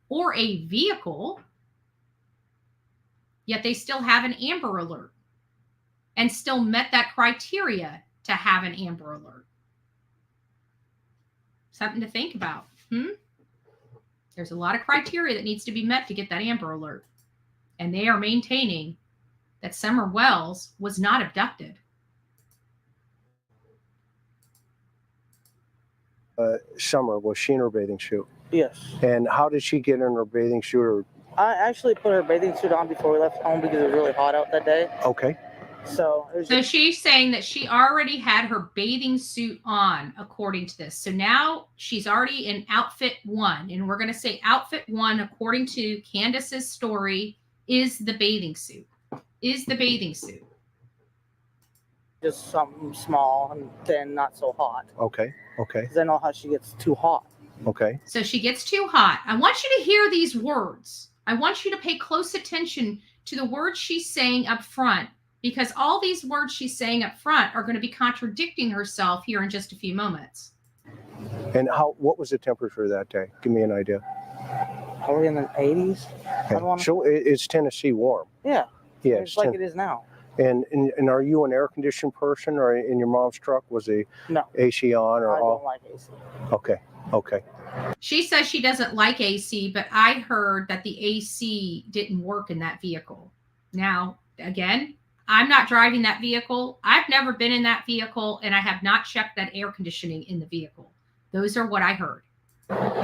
or a vehicle, yet they still have an Amber Alert and still met that criteria to have an Amber Alert. Something to think about. There's a lot of criteria that needs to be met to get that Amber Alert. And they are maintaining that Summer Wells was not abducted. Summer, was she in her bathing suit? Yes. And how did she get in her bathing suit? Or... I actually put her bathing suit on before we left home because it was really hot out that day. Okay. So she's saying that she already had her bathing suit on, according to this. So now she's already in outfit one. And we're going to say outfit one, according to Candace's story, is the bathing suit. Is the bathing suit. Just something small and thin, not so hot. Okay. Okay. Because I know how she gets too hot. Okay. So she gets too hot. I want you to hear these words. I want you to pay close attention to the words she's saying up front, because all these words she's saying up front are going to be contradicting herself here in just a few moments. And what was the temperature that day? Give me an idea. Probably in the 80s. Okay. So it's Tennessee warm. Yeah. Yeah, It's like it is now. And are you an air conditioned person, or in your mom's truck was the No. AC on or I off? don't like AC. Okay. She says she doesn't like AC, but I heard that the AC didn't work in that vehicle. Now, again, I'm not driving that vehicle. I've never been in that vehicle, and I have not checked that air conditioning in the vehicle. Those are what I heard.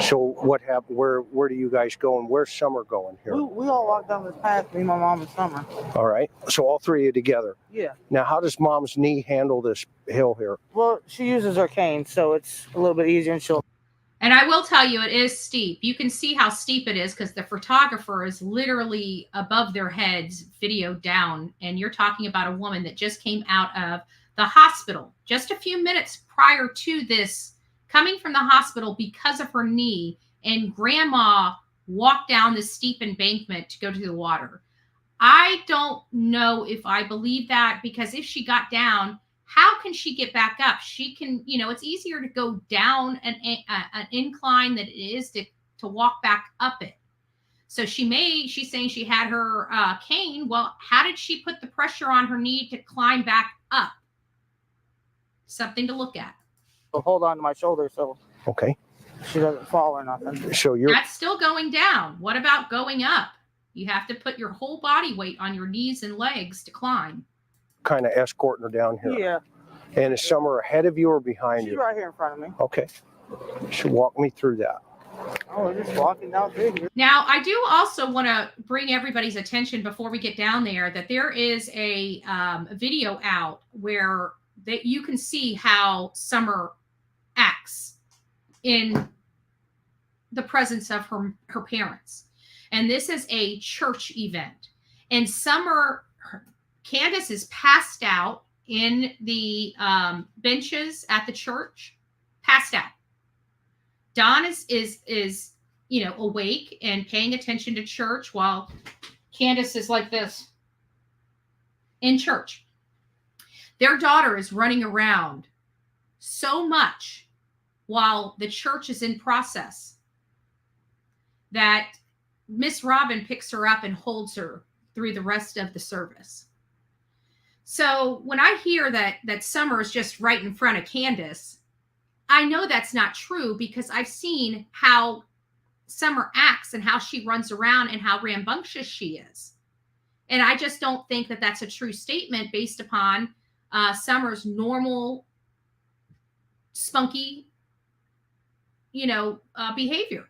So what happened? Where do you guys go, and where's Summer going here? We all walked down this path, me, my mom, and Summer. All right. So all three of you together. Yeah. Now, how does Mom's knee handle this hill here? Well, she uses her cane, so it's a little bit easier, and she'll. And I will tell you, it is steep. You can see how steep it is because the photographer is literally above their heads, video down. And you're talking about a woman that just came out of the hospital just a few minutes prior to this, coming from the hospital because of her knee. And grandma walked down this steep embankment to go to the water. I don't know if I believe that, because if she got down, how can she get back up? She can, it's easier to go down an incline than it is to walk back up it. So she's saying she had her cane. Well, how did she put the pressure on her knee to climb back up? Something to look at. So hold on to my shoulder so Okay. she doesn't fall or nothing. So you're That's still going down. What about going up? You have to put your whole body weight on your knees and legs to climb. kind of escorting her down here. Yeah. And is Summer ahead of you or behind She's you? right here in front of me. Okay. You should walk me through that. Oh, we're just walking down through here. Now, I do also want to bring everybody's attention before we get down there that there is a video out where you can see how Summer acts in the presence of her parents. And this is a church event. And Candace is passed out in the benches at the church, passed out. Don is awake and paying attention to church while Candace is like this in church. Their daughter is running around so much while the church is in process that Miss Robin picks her up and holds her through the rest of the service. So when I hear that Summer is just right in front of Candace, I know that's not true because I've seen how Summer acts and how she runs around and how rambunctious she is. And I just don't think that that's a true statement based upon Summer's normal, spunky, behavior.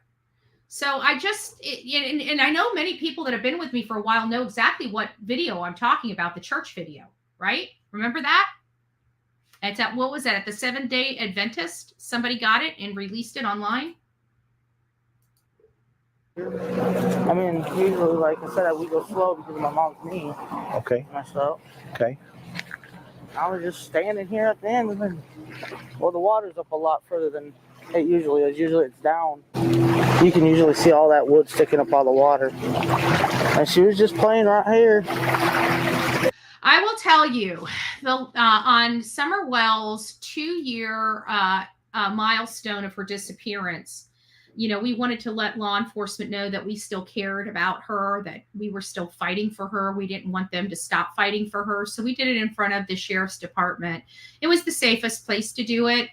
So and I know many people that have been with me for a while know exactly what video I'm talking about, the church video, right? Remember that? It's at, what was that, at the Seventh-day Adventist? Somebody got it and released it online? I mean, usually, like I said, we go slow because of my mom's knee. Okay. Myself. Okay. I was just standing here at the end, and then, well, the water's up a lot further than it usually is. Usually it's down. You can usually see all that wood sticking up out of the water. And she was just playing right here. I will tell you, on Summer Wells' 2-year milestone of her disappearance, we wanted to let law enforcement know that we still cared about her, that we were still fighting for her. We didn't want them to stop fighting for her. So we did it in front of the sheriff's department. It was the safest place to do it.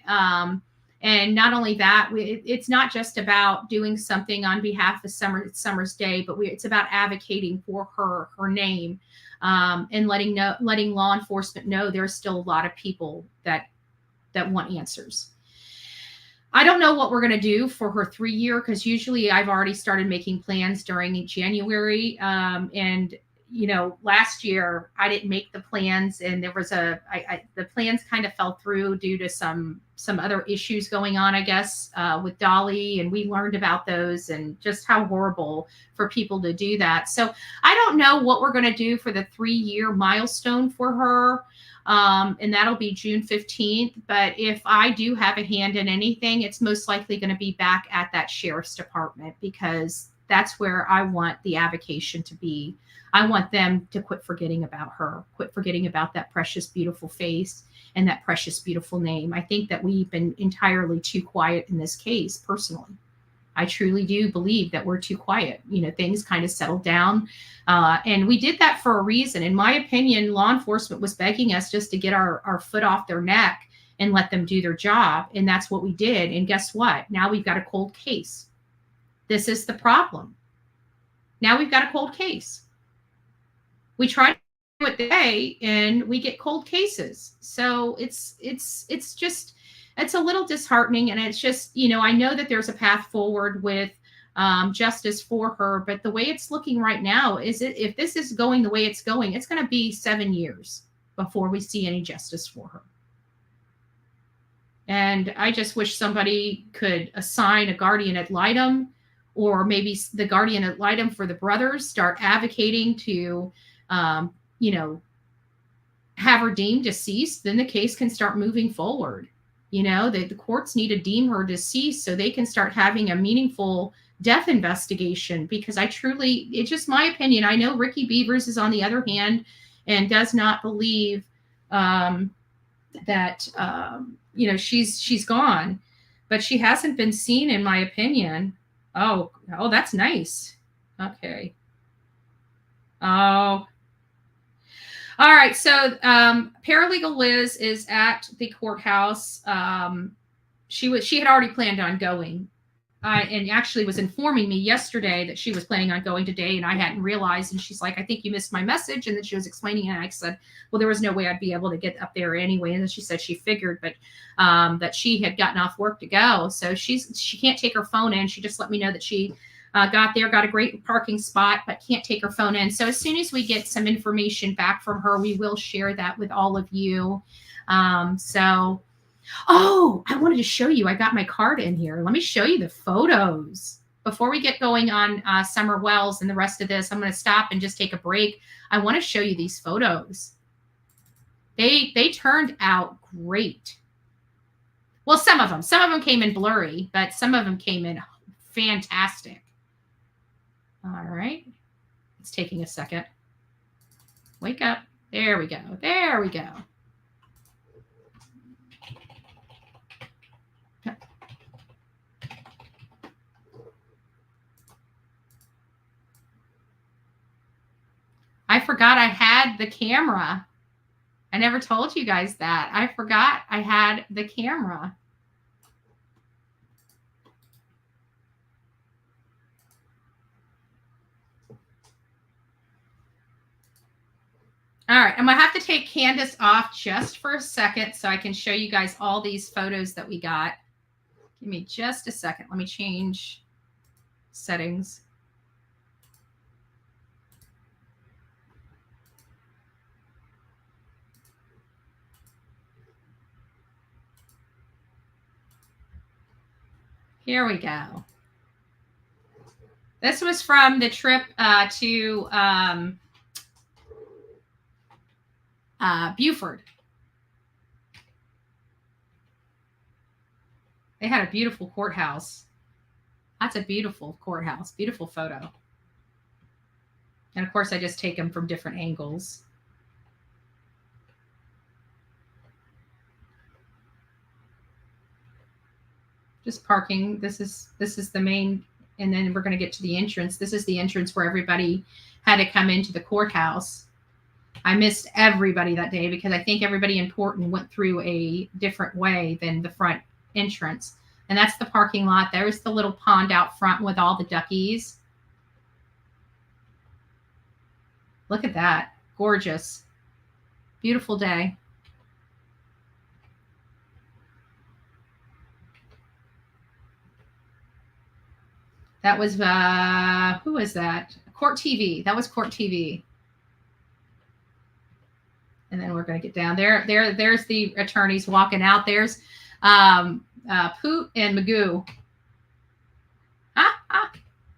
And not only that, it's not just about doing something on behalf of Summer's Day, but it's about advocating for her name, and letting law enforcement know there's still a lot of people that want answers. I don't know what we're going to do for her 3-year, because usually I've already started making plans during January. And last year I didn't make the plans, and there was the plans kind of fell through due to some other issues going on, I guess, with Dolly, and we learned about those and just how horrible for people to do that. So I don't know what we're going to do for the 3-year milestone for her. And that'll be June 15th. But if I do have a hand in anything, it's most likely going to be back at that sheriff's department, because that's where I want the avocation to be. I want them to quit forgetting about her, quit forgetting about that precious, beautiful face and that precious, beautiful name. I think that we've been entirely too quiet in this case, personally. I truly do believe that we're too quiet. Things kind of settled down. And we did that for a reason. In my opinion, law enforcement was begging us just to get our foot off their neck and let them do their job. And that's what we did. And guess what? Now we've got a cold case. This is the problem. Now we've got a cold case. We try to do it today and we get cold cases. So it's a little disheartening. And it's just, I know that there's a path forward with justice for her, but the way it's looking right now is if this is going the way it's going, it's going to be 7 years before we see any justice for her. And I just wish somebody could assign a guardian ad litem, or maybe the guardian ad litem for the brothers start advocating to, have her deemed deceased. Then the case can start moving forward. The courts need to deem her deceased so they can start having a meaningful death investigation, because it's just my opinion. I know Ricky Beavers is on the other hand and does not believe that she's gone, but she hasn't been seen, in my opinion. Oh, that's nice. Okay. Oh, all right. So paralegal Liz is at the courthouse. She had already planned on going. And actually was informing me yesterday that she was planning on going today, and I hadn't realized. And she's like, I think you missed my message. And then she was explaining it. And I said, well, there was no way I'd be able to get up there anyway. And then she said she figured, but that she had gotten off work to go. So she can't take her phone in. She just let me know that she got there, got a great parking spot, but can't take her phone in. So as soon as we get some information back from her, we will share that with all of you. Oh, I wanted to show you. I got my card in here. Let me show you the photos. Before we get going on Summer Wells and the rest of this, I'm going to stop and just take a break. I want to show you these photos. They turned out great. Well, some of them came in blurry, but some of them came in fantastic. All right. It's taking a second. Wake up. There we go. There we go. I forgot I had the camera. I never told you guys that. I forgot I had the camera. All right, I'm gonna have to take Candace off just for a second so I can show you guys all these photos that we got. Give me just a second. Let me change settings. Here we go. This was from the trip to Beaufort. They had a beautiful courthouse. That's a beautiful courthouse. Beautiful photo. And of course, I just take them from different angles. Just parking. This is the main, and then we're going to get to the entrance. This is the entrance where everybody had to come into the courthouse. I missed everybody that day because I think everybody important went through a different way than the front entrance. And that's the parking lot. There's the little pond out front with all the duckies. Look at that. Gorgeous. Beautiful day. That was, who was that? Court TV. That was Court TV. And then we're going to get down there. There's the attorneys walking out. There's Poot and Magoo. I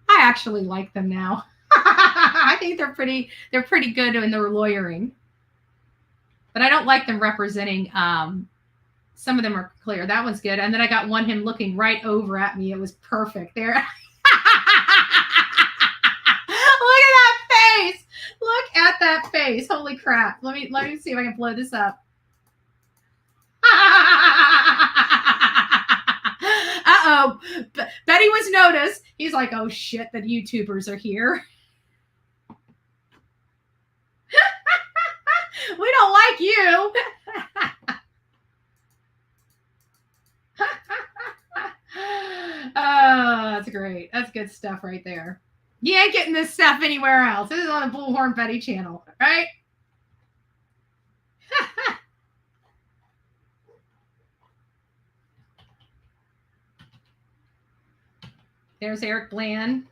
actually like them now. I think they're pretty good in their lawyering. But I don't like them representing. Some of them are clear. That one's good. And then I got him looking right over at me. It was perfect there. Look at that face. Holy crap. Let me see if I can blow this up. Betty was noticed. He's like, oh shit, the YouTubers are here. We don't like you. Oh, that's great. That's good stuff right there. You ain't getting this stuff anywhere else. This is on the Bullhorn Betty channel, right? There's Eric Bland.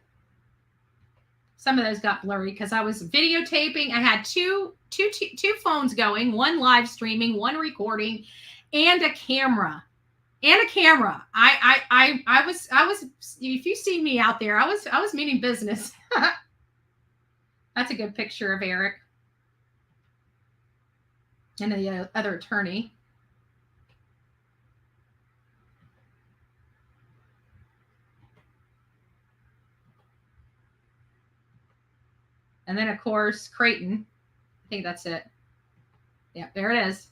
Some of those got blurry because I was videotaping. I had two phones going, one live streaming, one recording, and a camera. I was. If you see me out there, I was meaning business. That's a good picture of Eric and the other attorney. And then, of course, Creighton. I think that's it. Yeah, there it is.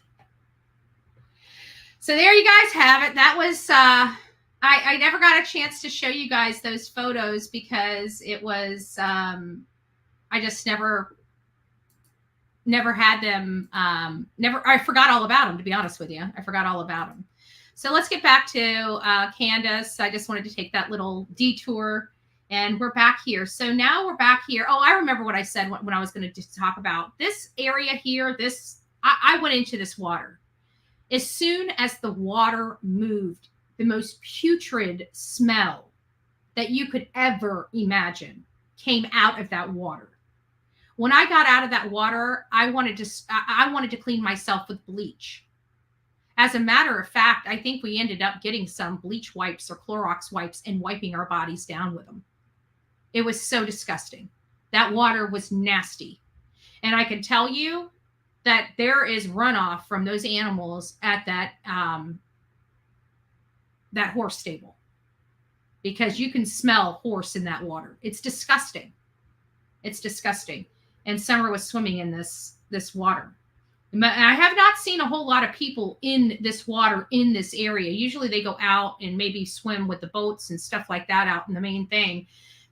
So there you guys have it. That was, I never got a chance to show you guys those photos because it was, I just never had them, I forgot all about them, to be honest with you. I forgot all about them. So let's get back to Candace. I just wanted to take that little detour. And we're back here. So now we're back here. Oh, I remember what I said when I was going to talk about this area here. I went into this water. As soon as the water moved, the most putrid smell that you could ever imagine came out of that water. When I got out of that water, I wanted to clean myself with bleach. As a matter of fact, I think we ended up getting some bleach wipes or Clorox wipes and wiping our bodies down with them. It was so disgusting. That water was nasty. And I can tell you that there is runoff from those animals at that horse stable because you can smell horse in that water. It's disgusting. It's disgusting. And Summer was swimming in this water. I have not seen a whole lot of people in this water in this area. Usually they go out and maybe swim with the boats and stuff like that out in the main thing.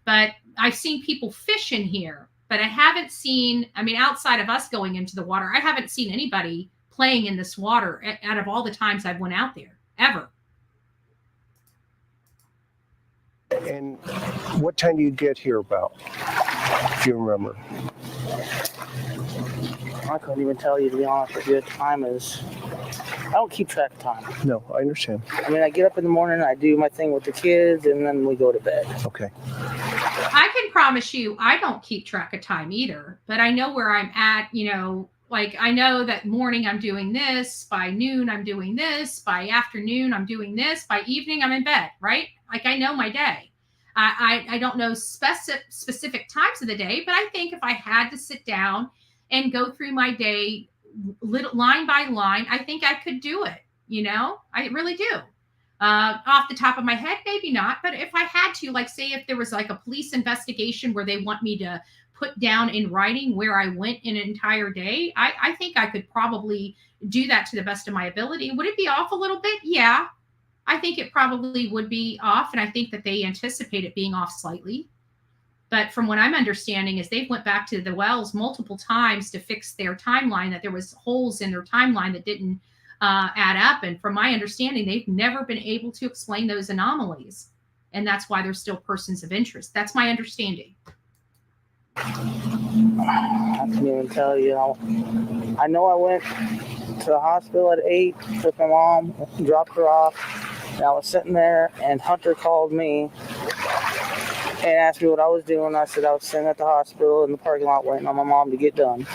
But I've seen people fish in here, but I haven't seen, outside of us going into the water, I haven't seen anybody playing in this water out of all the times I've went out there, ever. And what time do you get here about, if you remember? I couldn't even tell you, to be honest with you. Time is... I don't keep track of time. No, I understand. I get up in the morning, I do my thing with the kids, and then we go to bed. Okay. I can promise you, I don't keep track of time either, but I know where I'm at, I know that morning I'm doing this, by noon I'm doing this, by afternoon I'm doing this, by evening I'm in bed, right? I know my day. I don't know specific times of the day, but I think if I had to sit down and go through my day line by line, I think I could do it. I really do. Off the top of my head, maybe not. But if I had to, say if there was a police investigation where they want me to put down in writing where I went in an entire day, I think I could probably do that to the best of my ability. Would it be off a little bit? Yeah, I think it probably would be off. And I think that they anticipate it being off slightly. But from what I'm understanding is they went back to the wells multiple times to fix their timeline, that there was holes in their timeline that didn't add up. And from my understanding, they've never been able to explain those anomalies. And that's why they're still persons of interest. That's my understanding. I can't even tell you. I know I went to the hospital at 8 with my mom, dropped her off. And I was sitting there and Hunter called me and asked me what I was doing. I said I was sitting at the hospital in the parking lot waiting on my mom to get done.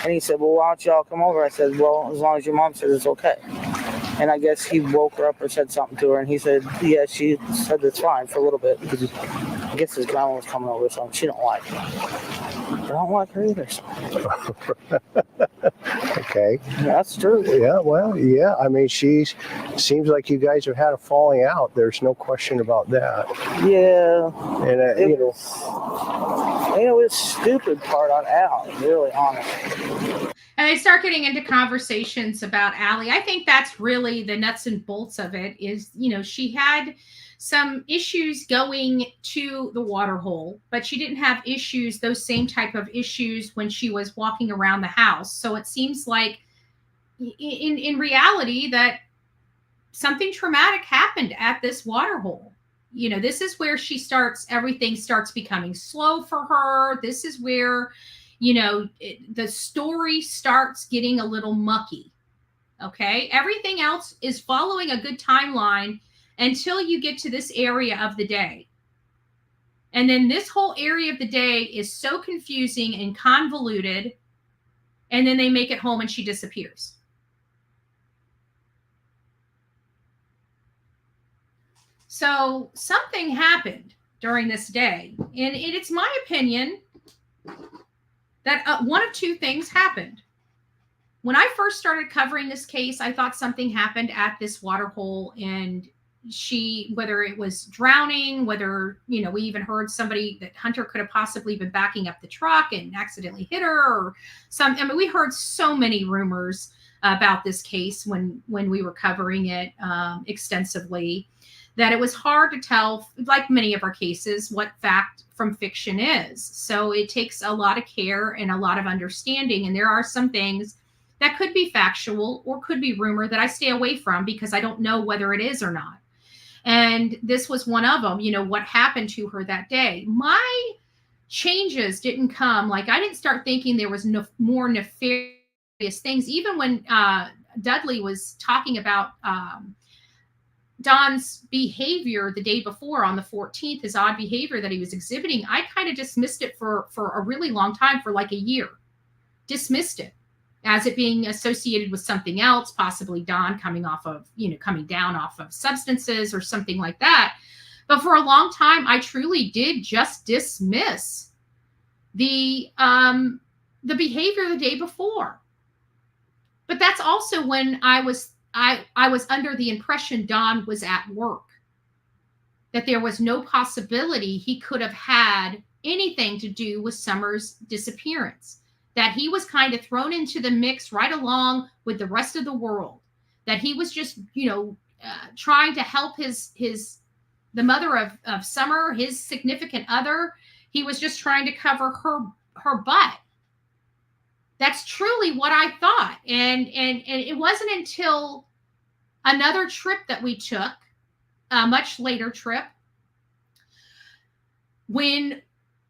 And he said, well, why don't y'all come over? I said, well, as long as your mom says it's okay. And I guess he woke her up or said something to her. And he said, yeah, she said that's fine for a little bit. Because I guess his grandma was coming over, so she don't like her. I don't like her either. So. Okay. Yeah, that's true. Yeah, well, yeah. Seems like you guys have had a falling out. There's no question about that. Yeah. And, it was stupid part on Al, really, honestly. And they start getting into conversations about Allie. I think that's really the nuts and bolts of it is, she had some issues going to the water hole, but she didn't have issues, those same type of issues when she was walking around the house. So it seems like in reality that something traumatic happened at this water hole. You know, this is where everything starts becoming slow for her. This is where, you know, the story starts getting a little mucky. Okay. Everything else is following a good timeline until you get to this area of the day. And then this whole area of the day is so confusing and convoluted. And then they make it home and she disappears. So something happened during this day. And it's my opinion that one of two things happened. When I first started covering this case, I thought something happened at this water hole, and whether it was drowning, whether, you know, we even heard somebody that Hunter could have possibly been backing up the truck and accidentally hit her or I mean, we heard so many rumors about this case when we were covering it extensively, that it was hard to tell, like many of our cases, what fact from fiction is. So it takes a lot of care and a lot of understanding. And there are some things that could be factual or could be rumor that I stay away from because I don't know whether it is or not. And this was one of them, you know, what happened to her that day. My changes didn't come, like I didn't start thinking there was more nefarious things. Even when Dudley was talking about Don's behavior the day before on the 14th, his odd behavior that he was exhibiting, I kind of dismissed it for a really long time, for like a year. Dismissed it as it being associated with something else, possibly Don coming down off of substances or something like that. But for a long time, I truly did just dismiss the behavior the day before. But that's also when I was under the impression Don was at work, that there was no possibility he could have had anything to do with Summer's disappearance, that he was kind of thrown into the mix right along with the rest of the world, that he was just, you know, trying to help the mother of Summer, his significant other. He was just trying to cover her butt. That's truly what I thought. And it wasn't until another trip that we took, a much later trip, when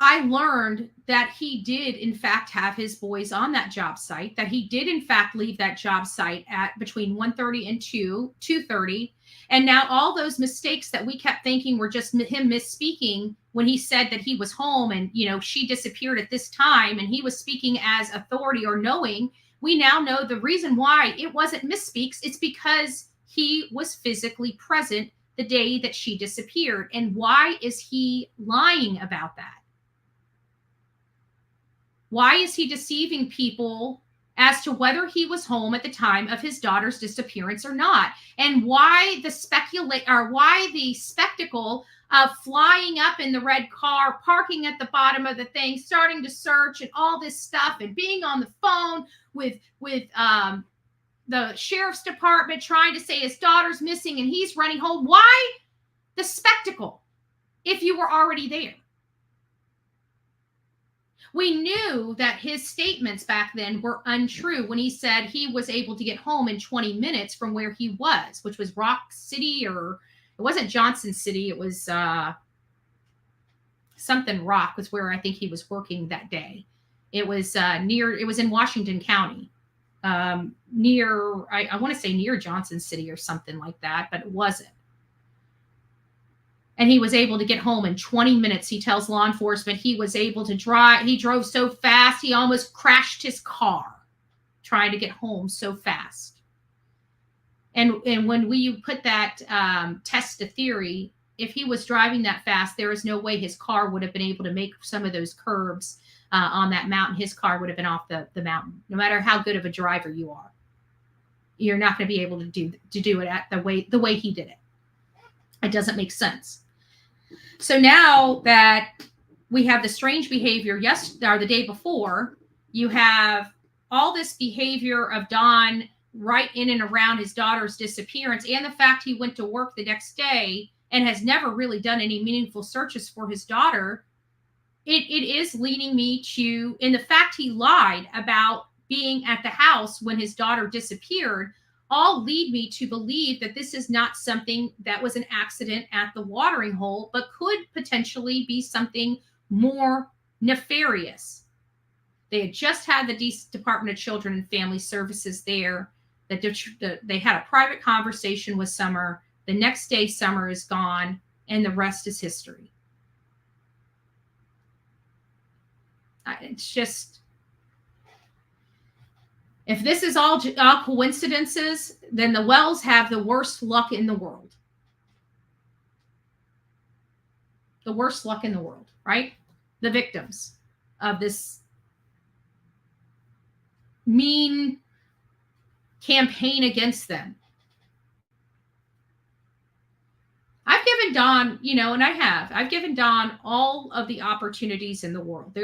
I learned that he did, in fact, have his boys on that job site, that he did, in fact, leave that job site at between 1:30 and 2:30. And now all those mistakes that we kept thinking were just him misspeaking when he said that he was home and, you know, she disappeared at this time and he was speaking as authority or knowing, we now know the reason why it wasn't misspeaks. It's because he was physically present the day that she disappeared. And why is he lying about that? Why is he deceiving people as to whether he was home at the time of his daughter's disappearance or not? And why the spectacle of flying up in the red car, parking at the bottom of the thing, starting to search and all this stuff, and being on the phone with the sheriff's department trying to say his daughter's missing and he's running home? Why the spectacle if you were already there? We knew that his statements back then were untrue when he said he was able to get home in 20 minutes from where he was, which was Rock City, or it wasn't Johnson City. It was something Rock was where I think he was working that day. It was it was in Washington County, I want to say near Johnson City or something like that, but it wasn't. And he was able to get home in 20 minutes. He tells law enforcement he was able to drive. He drove so fast, he almost crashed his car trying to get home so fast. And when we put that test to theory, if he was driving that fast, there is no way his car would have been able to make some of those curbs on that mountain. His car would have been off the mountain. No matter how good of a driver you are, you're not going to be able to do it at the way he did it. It doesn't make sense. So now that we have the strange behavior the day before, you have all this behavior of Don right in and around his daughter's disappearance, and the fact he went to work the next day and has never really done any meaningful searches for his daughter, it is leading me to, in the fact he lied about being at the house when his daughter disappeared, all lead me to believe that this is not something that was an accident at the watering hole, but could potentially be something more nefarious. They had just had the Department of Children and Family Services there. They had a private conversation with Summer. The next day, Summer is gone, and the rest is history. It's just, if this is all coincidences, then the Wells have the worst luck in the world. The worst luck in the world, right? The victims of this mean campaign against them. I've given Don, and I've given Don all of the opportunities in the world.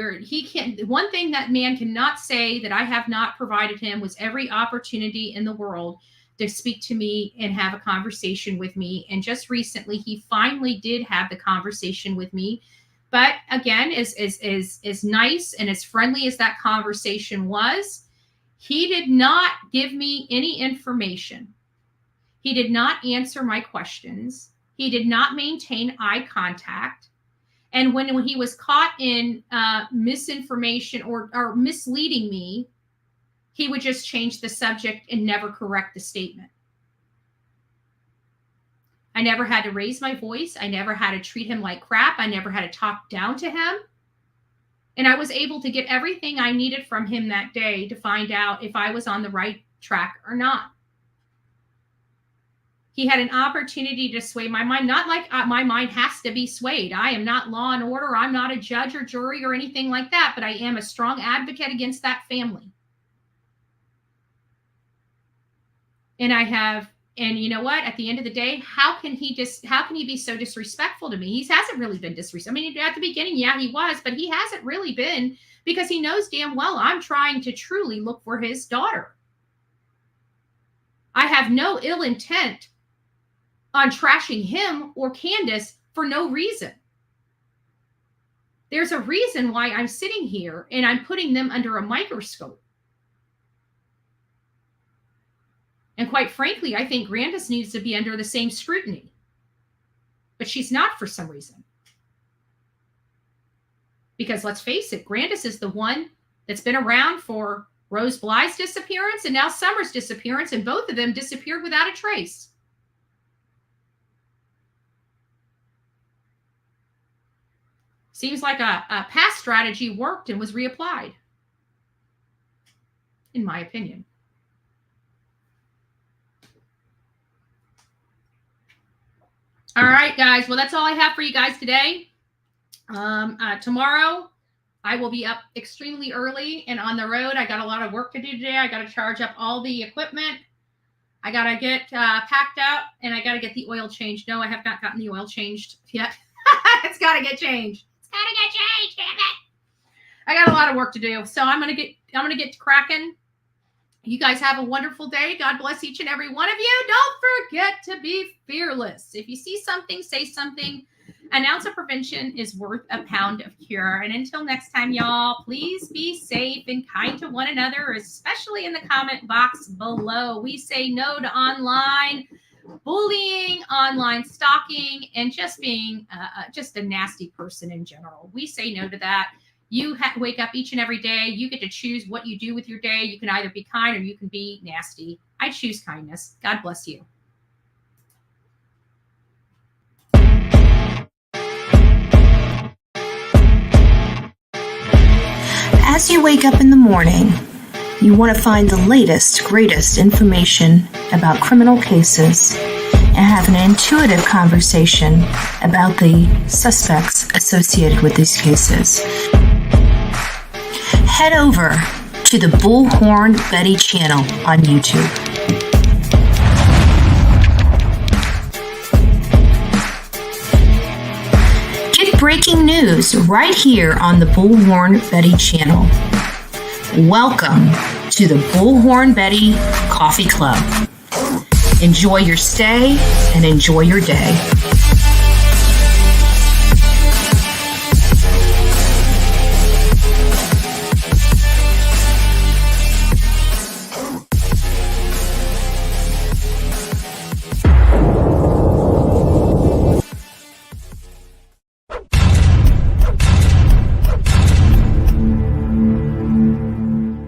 One thing that man cannot say that I have not provided him was every opportunity in the world to speak to me and have a conversation with me. And just recently, he finally did have the conversation with me. But again, as nice and as friendly as that conversation was, he did not give me any information. He did not answer my questions. He did not maintain eye contact. And when he was caught in misinformation or misleading me, he would just change the subject and never correct the statement. I never had to raise my voice. I never had to treat him like crap. I never had to talk down to him. And I was able to get everything I needed from him that day to find out if I was on the right track or not. He had an opportunity to sway my mind, not like my mind has to be swayed. I am not law and order. I'm not a judge or jury or anything like that, but I am a strong advocate against that family. And you know what? At the end of the day, how can he be so disrespectful to me? He hasn't really been disrespectful. I mean, at the beginning, yeah, he was, but he hasn't really been, because he knows damn well I'm trying to truly look for his daughter. I have no ill intent on trashing him or Candace for no reason. There's a reason why I'm sitting here and I'm putting them under a microscope. And quite frankly, I think Grandis needs to be under the same scrutiny. But she's not for some reason. Because let's face it, Grandis is the one that's been around for Rose Bly's disappearance and now Summer's disappearance, and both of them disappeared without a trace. Seems like a past strategy worked and was reapplied, in my opinion. All right, guys. Well, that's all I have for you guys today. Tomorrow, I will be up extremely early and on the road. I got a lot of work to do today. I got to charge up all the equipment. I got to get packed out, and I got to get the oil changed. No, I have not gotten the oil changed yet. It's got to get changed. It's got to get changed, damn it. I got a lot of work to do, so I'm gonna get cracking. You guys have a wonderful day. God bless each and every one of you. Don't forget to be fearless. If you see something, say something. An ounce of prevention is worth a pound of cure. And until next time, y'all, please be safe and kind to one another, especially in the comment box below. We say no to online bullying, online stalking, and just being just a nasty person in general. We say no to that. You wake up each and every day. You get to choose what you do with your day. You can either be kind or you can be nasty. I choose kindness. God bless you. As you wake up in the morning, you want to find the latest, greatest information about criminal cases and have an intuitive conversation about the suspects associated with these cases. Head over to the Bullhorn Betty channel on YouTube. Get breaking news right here on the Bullhorn Betty channel. Welcome to the Bullhorn Betty Coffee Club. Enjoy your stay and enjoy your day.